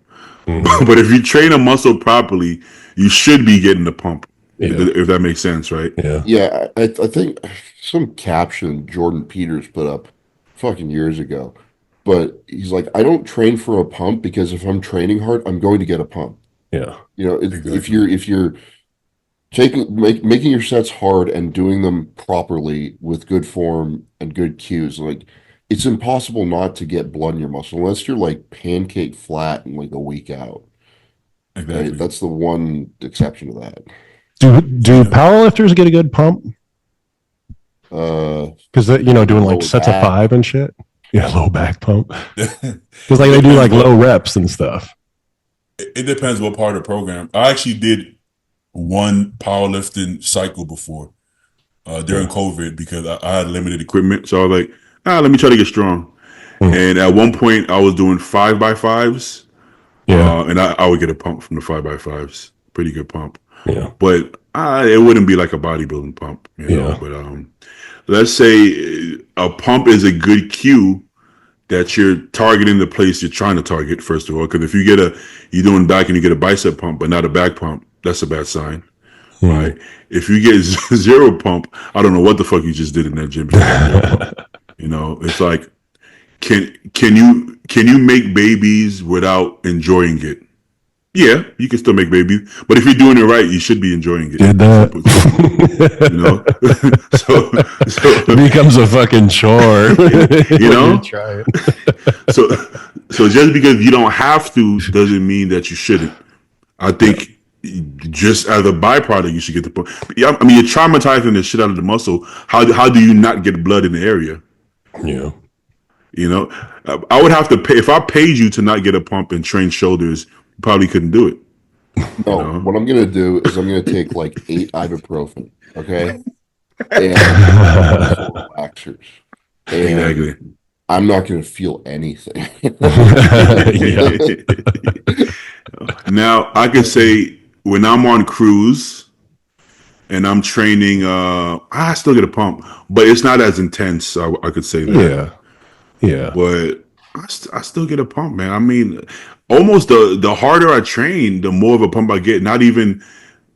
Mhm. but if you train a muscle properly, you should be getting the pump. Yeah. If that makes sense, right? Yeah. Yeah, I think some caption Jordan Peters put up fucking years ago, but he's like, I don't train for a pump because if I'm training hard, I'm going to get a pump. Yeah. You know, Exactly. if you're making your sets hard and doing them properly with good form and good cues, like it's impossible not to get blood in your muscle unless you're like pancake flat and like a week out. Right? Exactly. That's the one exception to that. Do powerlifters get a good pump? Because doing like Lower sets back. of 5 and shit. Yeah, low back pump. Because like they do like low reps and stuff. It depends what part of the program. I actually did one powerlifting cycle before during COVID because I had limited equipment. Equipment. So I was like, let me try to get strong. And at one point, I was doing 5x5s. Yeah. And I would get a pump from the 5x5s. Pretty good pump. Yeah. But it wouldn't be like a bodybuilding pump, you know. But let's say a pump is a good cue that you're targeting the place you're trying to target, first of all. Because if you're doing back and you get a bicep pump, but not a back pump, that's a bad sign. Right? If you get zero pump, I don't know what the fuck you just did in that gym. You know, it's like, can you make babies without enjoying it? Yeah, you can still make babies, but if you're doing it right, you should be enjoying it. Did that? You know, so it becomes a fucking chore. You know, you try it. So just because you don't have to doesn't mean that you shouldn't. I think just as a byproduct, you should get the pump. Yeah, I mean, you're traumatizing the shit out of the muscle. How do you not get blood in the area? Yeah. You know, I would have to pay if I paid you to not get a pump and train shoulders. You probably couldn't do it. No, you know? What I'm gonna do is I'm gonna take like 8 ibuprofen, okay, and relaxers, and Exactly. I'm not gonna feel anything. Now I could say when I'm on cruise and I'm training, I still get a pump, but it's not as intense. I could say that. Yeah. But I still get a pump, man. I mean, almost the harder I train, the more of a pump I get. Not even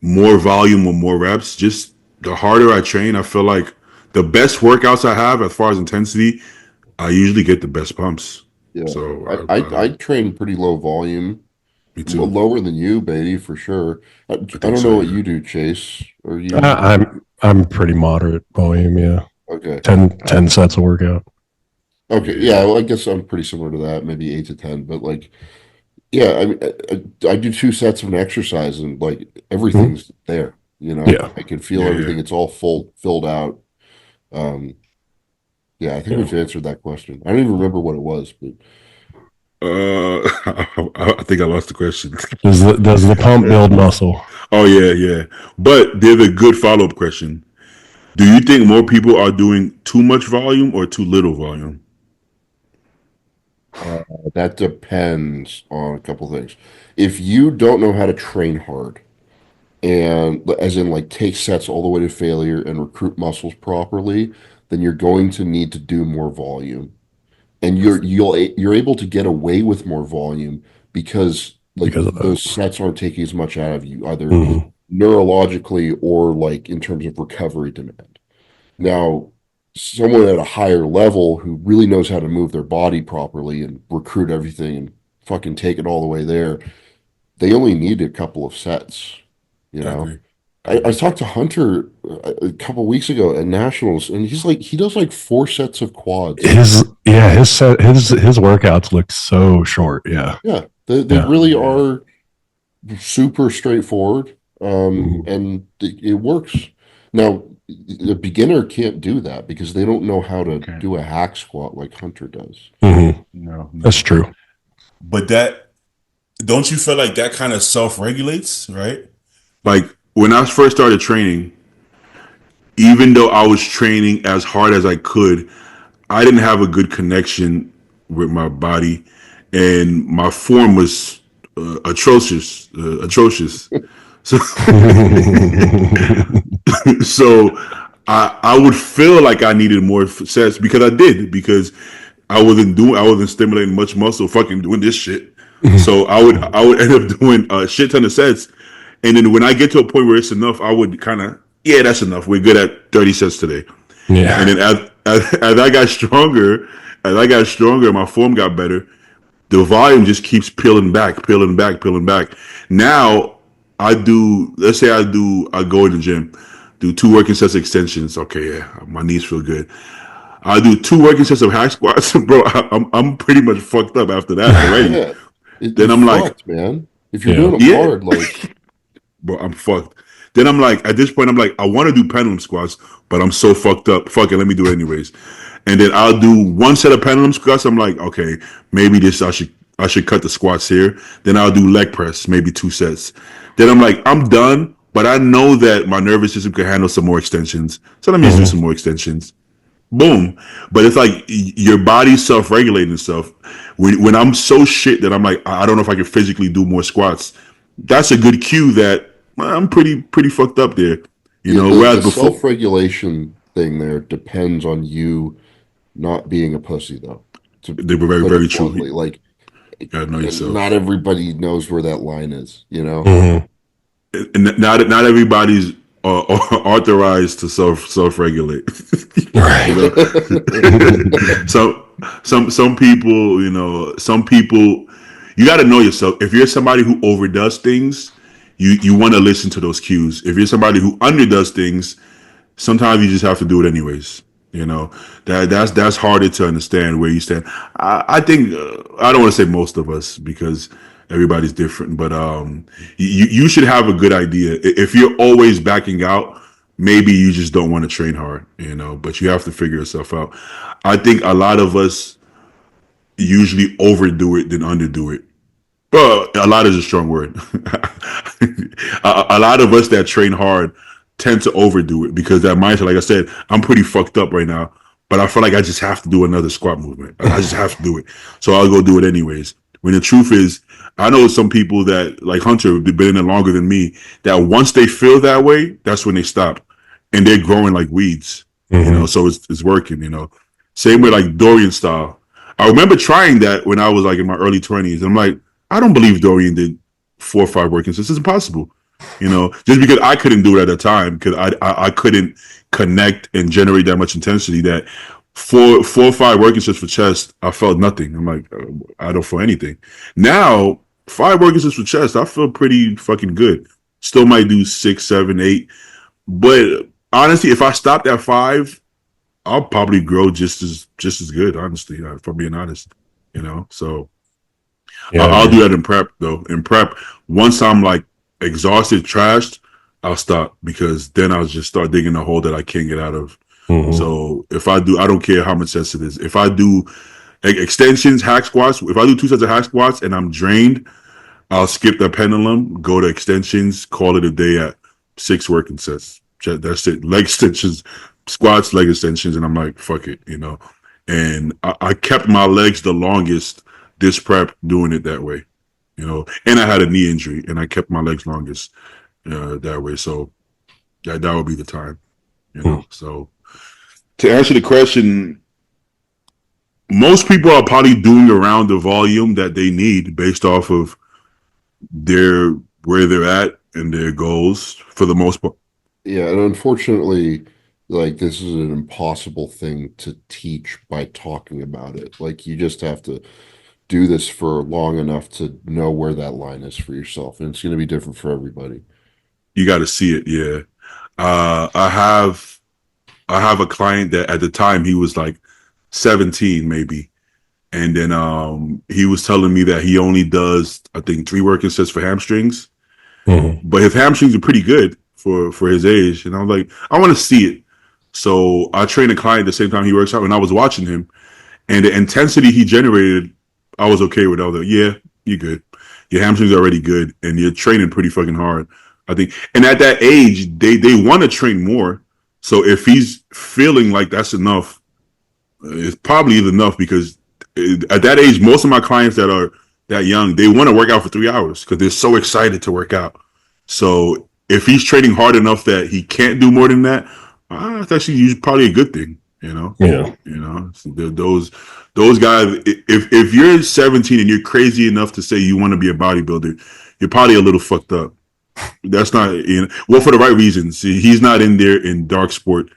more volume or more reps. Just the harder I train, I feel like the best workouts I have as far as intensity, I usually get the best pumps. Yeah. So I train pretty low volume. Me too. Lower than you, baby, for sure. I don't know what you do, Chase. Or you? I'm pretty moderate volume. Yeah. Okay. 10 sets of workout. Okay. Yeah. Well, I guess I'm pretty similar to that. Maybe 8 to 10. But like, yeah. I mean, I do 2 sets of an exercise, and like everything's there. You know. Yeah. I can feel everything. It's all filled out. Yeah. I think we've answered that question. I don't even remember what it was, but. I think I lost the question. Does the pump build muscle? Oh yeah. But there's a good follow-up question. Do you think more people are doing too much volume or too little volume? That depends on a couple things. If you don't know how to train hard, and as in like take sets all the way to failure and recruit muscles properly, then you're going to need to do more volume. And you're able to get away with more volume because of those sets aren't taking as much out of you, either Mhm. neurologically or like in terms of recovery demand. Now, someone at a higher level who really knows how to move their body properly and recruit everything and fucking take it all the way there, they only need a couple of sets, you know. I talked to Hunter a couple weeks ago at Nationals, and he does like 4 sets of quads. His workouts look so short. Yeah. Yeah, they really are super straightforward, and it works. Now, the beginner can't do that because they don't know how to do a hack squat like Hunter does. Mm-hmm. No, that's true. But don't you feel like that kind of self-regulates, right? Like when I first started training, even though I was training as hard as I could, I didn't have a good connection with my body, and my form was atrocious. So, so I would feel like I needed more sets because I wasn't stimulating much muscle, fucking doing this shit. So I would end up doing a shit ton of sets, and then when I get to a point where it's enough, I would kind of that's enough. We're good at 30 sets today. Yeah. And then as I got stronger, my form got better. The volume just keeps peeling back. Now let's say I go in the gym, do 2 working sets of extensions. Okay, yeah, my knees feel good. I do 2 working sets of high squats, bro. I'm pretty much fucked up after that already. Yeah. Then I'm fucked, like, man, if you're doing them hard, like, bro, I'm fucked. Then I'm like, at this point, I'm like, I want to do pendulum squats, but I'm so fucked up. Fuck it, let me do it anyways. And then I'll do 1 set of pendulum squats. I'm like, okay, maybe I should cut the squats here. Then I'll do leg press, maybe 2 sets. Then I'm like, I'm done, but I know that my nervous system can handle some more extensions. So let me just do some more extensions. boom. But it's like your body's self-regulating itself. When I'm so shit that I'm like, I don't know if I can physically do more squats, that's a good cue that I'm pretty fucked up there. You Yeah, know, the whereas before self-regulation thing there depends on you not being a pussy, though. To they were very, put very it true. bluntly, like You gotta know not yourself. everybody knows where that line is, you know? Mhm. And not everybody's authorized to self-regulate. You Right. know, so some people, you know, some people, you got to know yourself. If you're somebody who overdoes things, you want to listen to those cues. If you're somebody who underdoes things, sometimes you just have to do it anyways. You know, that's harder to understand where you stand. I think I don't want to say most of us because everybody's different, but you should have a good idea. If you're always backing out, maybe you just don't want to train hard. You know, but you have to figure yourself out. I think a lot of us usually overdo it than underdo it. Well, a lot is a strong word. A lot of us that train hard tend to overdo it because that mindset, like I said, I'm pretty fucked up right now, but I feel like I just have to do another squat movement. I just have to do it. So I'll go do it anyways. When the truth is, I know some people that, like Hunter, they've been in it longer than me, that once they feel that way, that's when they stop. And they're growing like weeds, you know, Mhm. so it's working, you know. Same with like Dorian style. I remember trying that when I was like in my early 20s. I'm like, I don't believe Dorian did 4 or 5 working sets. It's impossible, you know, just because I couldn't do it at the time because I couldn't connect and generate that much intensity that 4 or 5 working sets for chest, I felt nothing. I'm like, I don't feel anything. Now, 5 working sets for chest, I feel pretty fucking good. Still might do 6, 7, 8. But honestly, if I stopped at 5, I'll probably grow just as good, honestly, if I'm being honest, you know, so Yeah, I'll do dude. that in prep though. In prep, once I'm like exhausted, trashed, I'll stop because then I'll just start digging a hole that I can't get out of. Mhm. So if I do, I don't care how much sets it is. If I do like extensions, hack squats, if I do 2 sets of hack squats and I'm drained, I'll skip the pendulum, go to extensions, call it a day at 6 working sets. That's it. Leg extensions, squats, leg extensions, and I'm like, fuck it, you know. And I kept my legs the longest this prep doing it that way, you know. And I had a knee injury, and I kept my legs longest that way. So that would be the time, you Mhm. know. So to answer the question, most people are probably doing around the volume that they need based off of their where they're at and their goals for the most part. Yeah, and unfortunately, like this is an impossible thing to teach by talking about it. Like you just have to do this for long enough to know where that line is for yourself, and it's going to be different for everybody. You got to see it. Yeah. I have a client that at the time he was like 17 maybe. And then he was telling me that he only does, I think, 3 working sets for hamstrings. Mhm. But his hamstrings are pretty good for his age. And I was like, I want to see it. So I trained a client at the same time he works out, and I was watching him. And the intensity he generated, I was okay with. I was like, yeah, you're good. Your hamstrings are already good, and you're training pretty fucking hard. I think. And at that age, they want to train more. So if he's feeling like that's enough, it's probably enough because at that age, most of my clients that are that young, they want to work out for 3 hours because they're so excited to work out. So if he's training hard enough that he can't do more than that, it's actually probably a good thing. You know, Yeah. so those guys. If you're 17 and you're crazy enough to say you want to be a bodybuilder, you're probably a little fucked up. That's not, well, for the right reasons. He's not in there in dark sport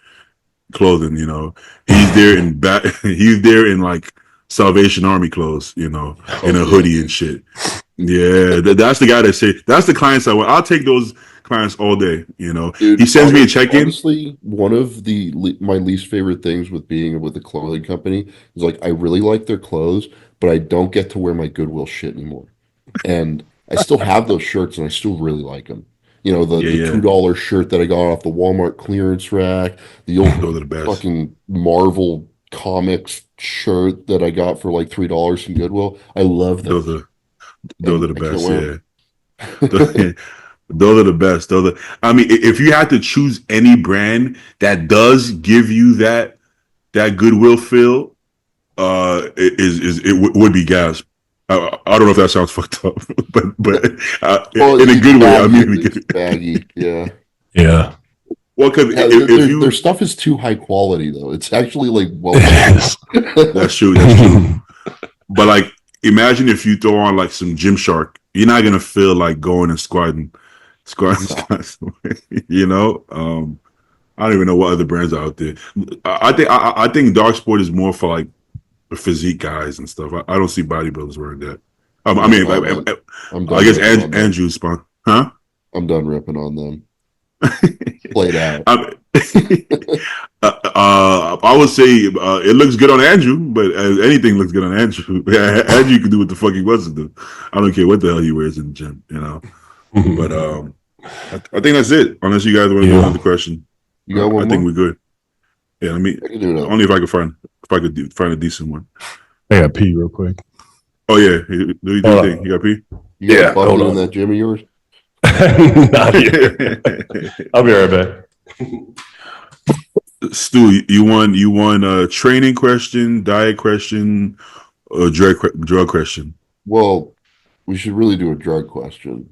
clothing, you know. He's there in he's there in like Salvation Army clothes, you know, Oh in a yeah, hoodie and dude. shit. Yeah, that's the guy that say that's the clients I want. I'll take those clients all day, you know. He Dude, sends me a check-in. honestly, one of my least favorite things with being with a clothing company is like I really like their clothes, but I don't get to wear my Goodwill shit anymore. And I still have those shirts, and I still really like them. You know, the Yeah, the yeah. $2 shirt that I got off the Walmart clearance rack, the old Those are the best. fucking Marvel Comics shirt that I got for like $3 from Goodwill. I love Those those, are those are and the I can't best, wear yeah. them. Those are the best. I mean, if you had to choose any brand that does give you that that goodwill feel would be gas. I don't know if that sounds fucked up, but Well, in a good way. I baggy, mean, it's baggy. Yeah. Yeah. well, because Yeah, if you their stuff is too high quality though. It's actually like well. that's true. That's true. But like, imagine if you throw on like some Gymshark, you're not gonna feel like going and squatting. You know. I don't even know what other brands are out there. I think dark sport is more for like the physique guys and stuff. I don't see bodybuilders wearing that. I mean, I'm I done guess ripping on them. Andrew's spun, huh? I'm done ripping on them. Played out. I would say it looks good on Andrew, but anything looks good on Andrew. Andrew can do what the fuck he wants to do. I don't care what the hell he wears in the gym, you know. But I think that's it. Unless you guys want to do another question, you got one I think we're good. Yeah, I mean, only if I could find a decent one. I got pee real quick. Oh yeah, do you think you got pee? You got bucket in that gym of yours? Not here. I'll be right back. Stu, you won a training question, diet question, or drug question? Well, we should really do a drug question,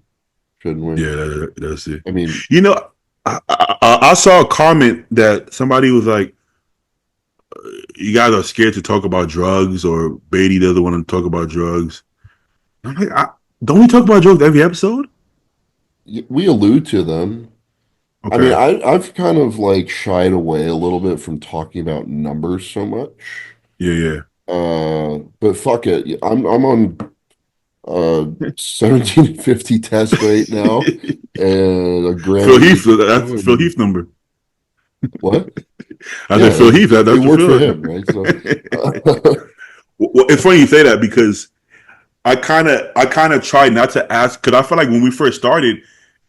shouldn't we? Yeah, that's it. I mean, you know, I saw a comment that somebody was like, "You guys are scared to talk about drugs," or Beatty doesn't want to talk about drugs. I'm like, don't we talk about drugs every episode? We allude to them. Okay. I mean, I've kind of like shied away a little bit from talking about numbers so much. Yeah. But fuck it. I'm on 1750 test right now, and a grand. Phil Heath, that's Phil Heath number. What? I said Phil Heath. That's worked for him, right? So, well, it's funny you say that because I kind of tried not to ask, because I feel like when we first started,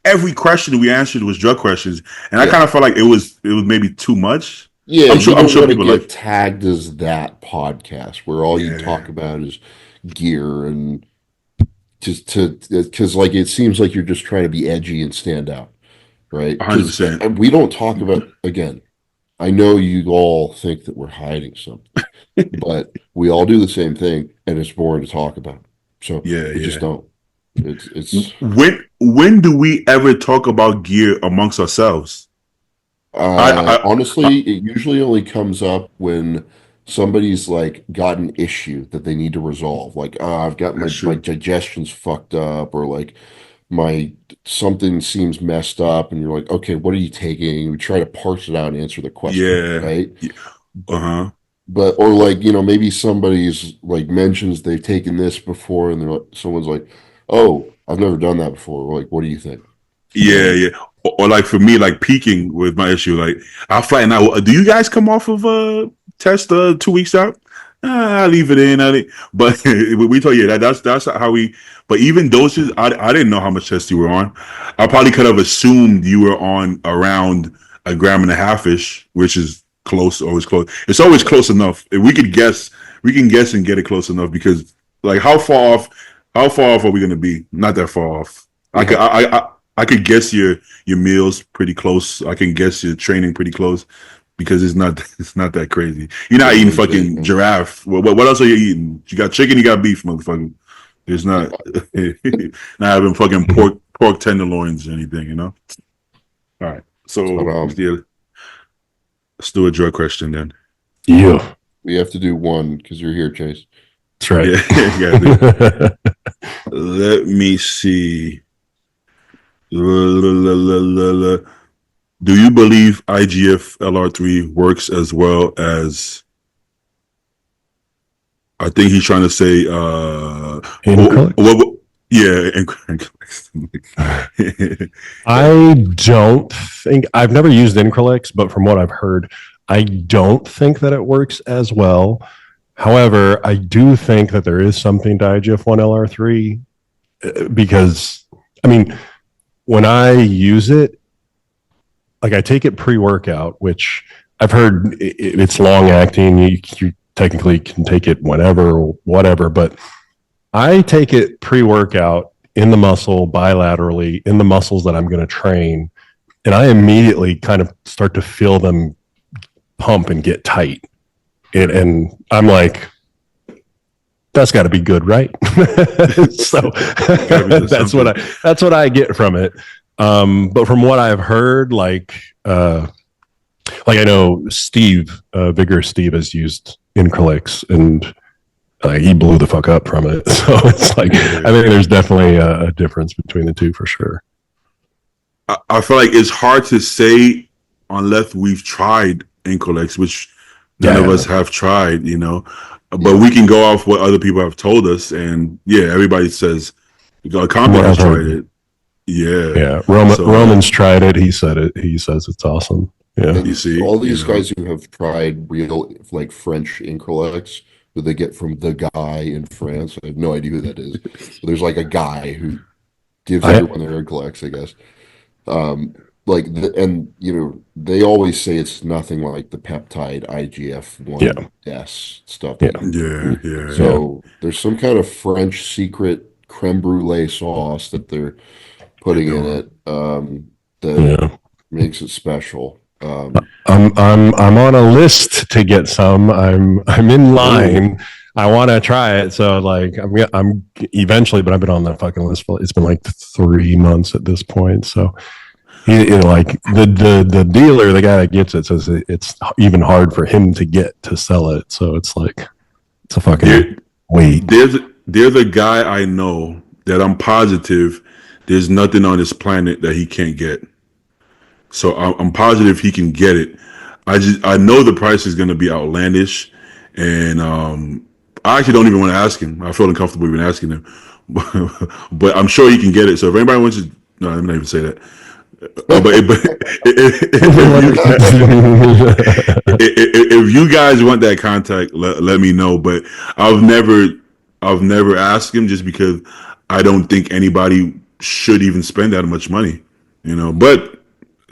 every question we answered was drug questions, and I kind of felt like it was maybe too much. Yeah, I'm sure people get tagged as that podcast where all you talk about is gear and just because like it seems like you're just trying to be edgy and stand out, right? 100%. We don't talk about, again, I know you all think that we're hiding something, but we all do the same thing, and it's boring to talk about. So we just don't. It's when do we ever talk about gear amongst ourselves? Honestly, it usually only comes up when somebody's like got an issue that they need to resolve. Like, I've got my digestion's fucked up, or like my something seems messed up, and you're like, okay, what are you taking? We try to parse it out and answer the question, right? But or like, maybe somebody's like mentions they've taken this before, and they're like, someone's like, oh, I've never done that before. We're like, what do you think? Yeah. Or like for me, like peaking with my issue, like I'll flatten out. Do you guys come off of test 2 weeks out? I leave it in. But we told you that's how we. But even doses, I didn't know how much test you were on. I probably could have assumed you were on around 1.5 grams ish, which is close. Always close. It's always close enough. If we could guess, we can guess and get it close enough, because like how far off are we going to be? Not that far off. I could guess your meals pretty close. I can guess your training pretty close, because it's not that crazy. You're not eating fucking giraffe. What else are you eating? You got chicken, you got beef, motherfucker. It's not not having fucking pork tenderloins or anything, All right. So let's do a drug question then. Yeah. We have to do one because you're here, Chase. That's right. Yeah. Let me see. Do you believe IGF LR3 works as well as, I think he's trying to say I don't think, I've never used Increlex, but from what I've heard, I don't think that it works as well. However, I do think that there is something to IGF-1 LR3, because I mean, when I use it, like I take it pre-workout, which I've heard it's long acting. You technically can take it whenever or whatever, but I take it pre-workout in the muscle bilaterally in the muscles that I'm going to train. And I immediately kind of start to feel them pump and get tight. and I'm like, that's got to be good, right? So that's what I get from it. But from what I've heard, like I know Steve, Vigor Steve, has used Increlex, and he blew the fuck up from it. So it's like, I think there's definitely a difference between the two for sure. I feel like it's hard to say unless we've tried Increlex, which none of us have tried, you know. But we can go off what other people have told us, and everybody says, Compton has tried it. Yeah. Roman's tried it. He said it. He says it's awesome. Yeah. And you see, all these guys who have tried real, like, French Increlex, who they get from the guy in France. I have no idea who that is. But there's like a guy who gives everyone their Increlex, I guess. And you know, they always say it's nothing like the peptide IGF-1S stuff. So there's some kind of French secret creme brulee sauce that they're putting in it that makes it special. I'm on a list to get some. I'm in line. I want to try it. So like I'm eventually, but I've been on that fucking list for, it's been like 3 months at this point. So like the dealer, the guy that gets it, says it's even hard for him to get to sell it. So it's like, it's a fucking wait. There's a guy I know that I'm positive there's nothing on this planet that he can't get. So I'm positive he can get it. I know the price is going to be outlandish, and I actually don't even want to ask him. I feel uncomfortable even asking him, but I'm sure he can get it. So if anybody wants to, no, I'm not even say that. If you guys want that contact, let me know. But I've never asked him, just because I don't think anybody should even spend that much money, you know. But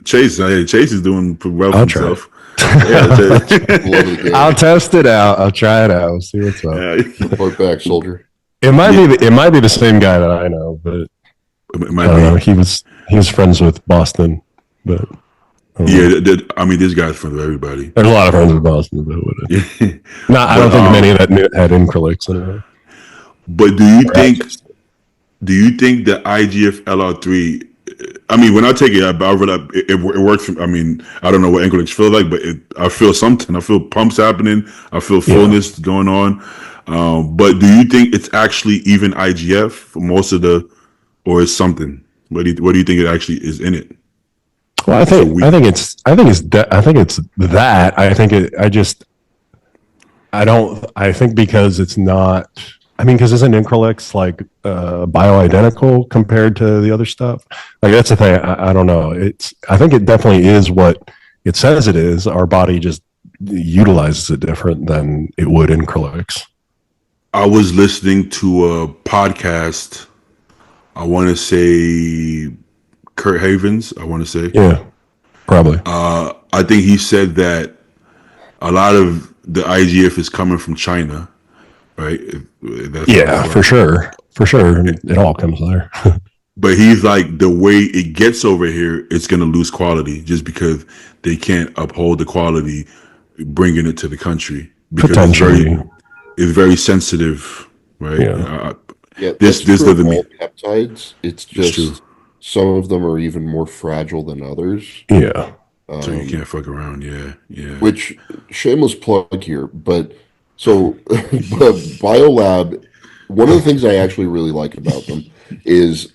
Chase is doing well for himself. I'll test it out. I'll try it out. We'll see what's up. Report back, soldier. It might be the same guy that I know, but it might be. He was friends with Boston, but I mean, this guy's friends with everybody. There's a lot of friends with Boston, but whatever. I don't think many that had Increlex anyway. But do you think the IGF-LR3? I mean, when I take it, it works. I mean, I don't know what Increlex feels like, but I feel something. I feel pumps happening. I feel fullness going on. But do you think it's actually even IGF for most of or is something? What do you think it actually is in it? Well, I think it's that. I think because it's not. I mean, because isn't Increlex like bioidentical compared to the other stuff? Like, that's the thing. I don't know. I think it definitely is what it says it is. Our body just utilizes it different than it would Increlex. I was listening to a podcast. I want to say Kurt Havens. I want to say, yeah, probably. I think he said that a lot of the IGF is coming from China. Right. For sure. It all comes there. But he's like, the way it gets over here, it's going to lose quality just because they can't uphold the quality, bringing it to the country, because it's very sensitive. Right. This doesn't mean peptides. It's just some of them are even more fragile than others. Yeah. So you can't fuck around. Yeah. Which, shameless plug here, but. So, Biolab, one of the things I actually really like about them is,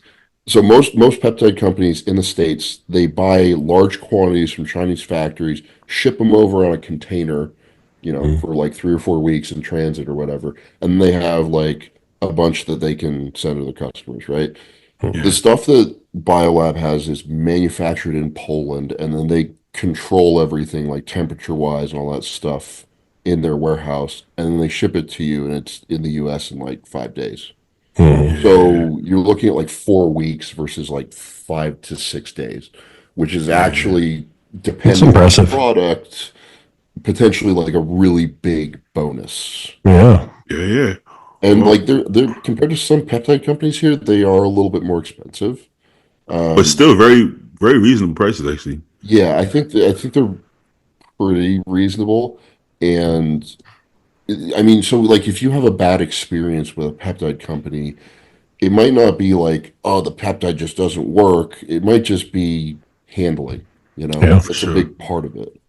so most peptide companies in the States, they buy large quantities from Chinese factories, ship them over on a container, you know, for like 3 or 4 weeks in transit or whatever, and they have like a bunch that they can send to their customers, right? Yeah. The stuff that Biolab has is manufactured in Poland, and then they control everything like temperature-wise and all that stuff in their warehouse, and then they ship it to you, and it's in the US in like 5 days. So you're looking at like 4 weeks versus like 5 to 6 days, which is actually, depending on the product, potentially like a really big bonus. Yeah. And like they're compared to some peptide companies here, they are a little bit more expensive, but still very, very reasonable prices actually. Yeah, I think they're pretty reasonable. And I mean, so like if you have a bad experience with a peptide company, it might not be like, oh, the peptide just doesn't work. It might just be handling, Yeah, For That's a sure. big part of it.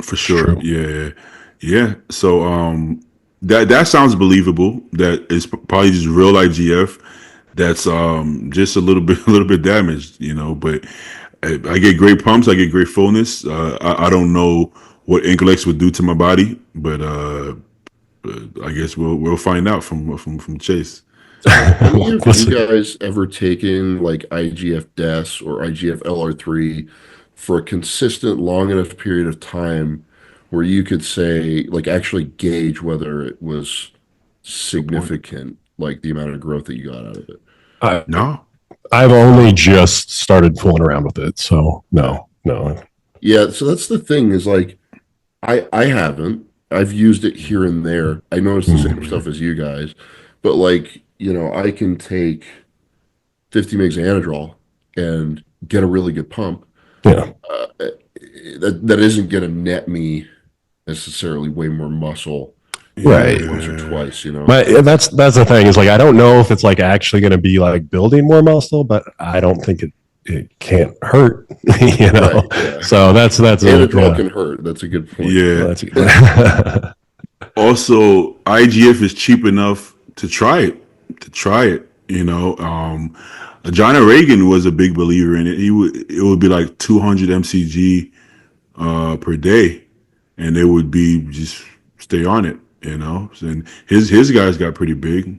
For it's sure. true. Yeah. Yeah. So that sounds believable. That is probably just real IGF that's just a little bit a little bit damaged, but I get great pumps, I get great fullness. I don't know what Incalex would do to my body, but I guess we'll find out from Chase. So have any of We'll you see. guys ever taken like IGF-DES or IGF-LR3 for a consistent long enough period of time where you could say, like, actually gauge whether it was Good point. significant, like the amount of growth that you got out of it? I, No. I've only just started fooling around with it, so no. Yeah, so that's the thing is like I haven't. I've used it here and there. I noticed the same Mhm. stuff as you guys, but like, I can take 50 mgs of Anadrol and get a really good pump. Yeah, That isn't going to net me necessarily way more muscle right. once or Yeah. twice. But that's the thing is like I don't know if it's like actually going to be like building more muscle, but I don't think it can't hurt, Right, yeah. So that's a Anadrol can hurt. That's a good point. Yeah. that's Also, IGF is cheap enough to try it. John Reagan was a big believer in it. It would be like 200 mcg per day, and they would be just stay on it. And his guys got pretty big,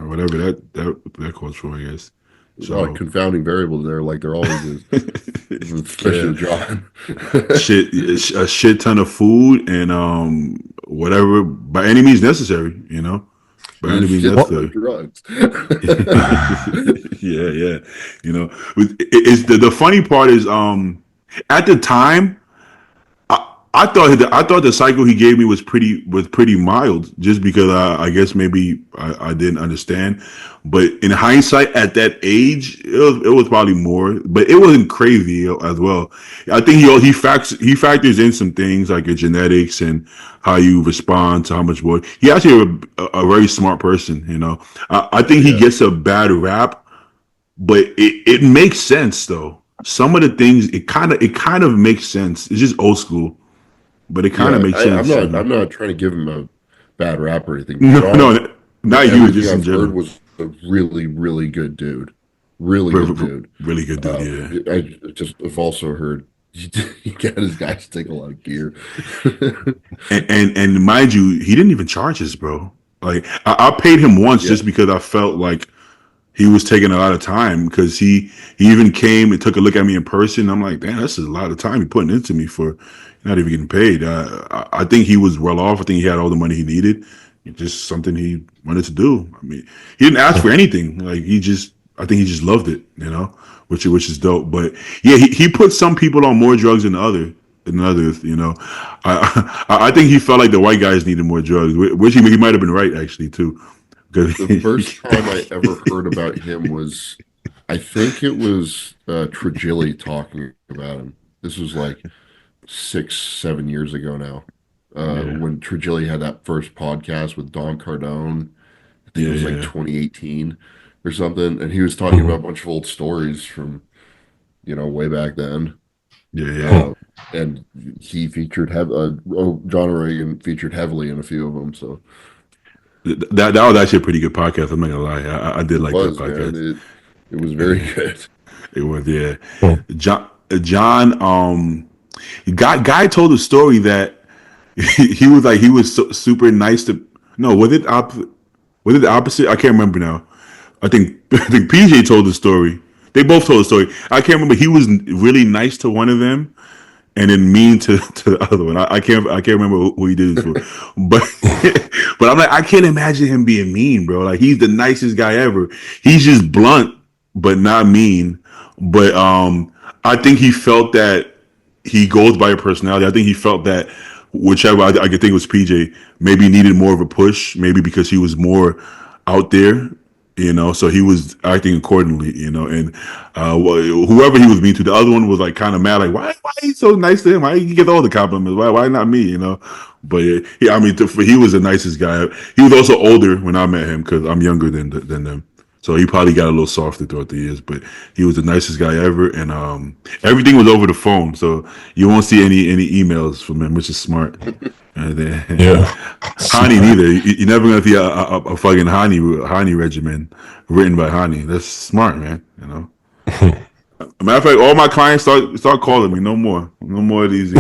whatever that calls for, I guess. There's a lot of So confounding variables there, like there always is, especially yeah, with John. a shit ton of food and whatever by any means necessary. By any means Shit ton of necessary. drugs. Yeah, yeah. It's the funny part is at the time I thought the cycle he gave me was pretty mild, just because I guess maybe I didn't understand. But in hindsight, at that age, it was probably more, but it wasn't crazy as well. I think he factors in some things like your genetics and how you respond to how much more. He actually a very smart person. I think he Yeah. gets a bad rap, but it makes sense though. Some of the things it kind of makes sense. It's just old school, but it kind of Yeah, makes I'm sense. not. I'm not trying to give him a bad rap or anything. No, John, no, from not you. everything Just in I've heard, general. was a really, really good dude. Really Re- good re- dude. Really good dude. Yeah. I just have also heard he got his guys take a lot of gear. And mind you, he didn't even charge us, bro. Like I paid him once Yeah, just because I felt like he was taking a lot of time, because he even came and took a look at me in person. I'm like, damn, that's a lot of time you're putting into me for not even getting paid. I think he was well off. I think he had all the money he needed. It's just something he wanted to do. I mean, he didn't ask for anything. Like I think he just loved it, which is dope. But yeah, he put some people on more drugs than others. I think he felt like the white guys needed more drugs, which he might have been right actually too. the first time I ever heard about him was, I think it was Trigili talking about him. This was like 6, 7 years ago now. Yeah, When Trigili had that first podcast with Don Cardone. I think yeah, it was like yeah, 2018 or something, and he was talking about a bunch of old stories from way back then. yeah, yeah. Uh, and he featured John Reagan featured heavily in a few of them. So That was actually a pretty good podcast. I'm not gonna lie. I did it like that was, man. podcast. It was very good. It was, yeah. John, guy told a story that he was super nice to. No, was it the opposite? I can't remember now. I think PJ told the story. They both told the story. I can't remember. He was really nice to one of them, and then mean to the other one. I can't remember who he did it for, but but I'm like, I can't imagine him being mean, bro. Like, he's the nicest guy ever. He's just blunt, but not mean. But I think he felt that he goes by a personality. I think he felt that whichever I could think it was PJ maybe needed more of a push, maybe because he was more out there. So he was acting accordingly, and whoever he was mean to, the other one was like kind of mad, like why he so nice to him? Why he get all the compliments? Why not me? But he was the nicest guy. He was also older when I met him because I'm younger than them. So he probably got a little softer throughout the years, but he was the nicest guy ever, and everything was over the phone, so you won't see any emails from him, which is smart. Yeah. Hani neither. You're never gonna see a fucking Hani regimen written by Hani. That's smart, man. Matter of fact, all my clients start calling me. No more of these.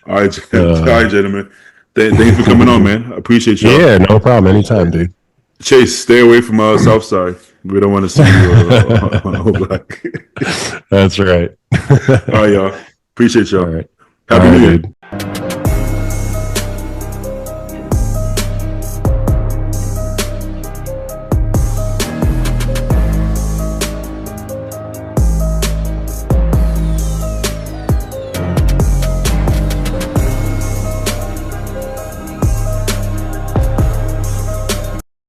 All right, gentlemen. Thanks for coming on, man. I appreciate you. Yeah, no problem. Anytime, dude. Chase, stay away from Southside. We don't want to see you on Black. That's right. All right, y'all. Appreciate y'all. All right. Happy New Year. Dude.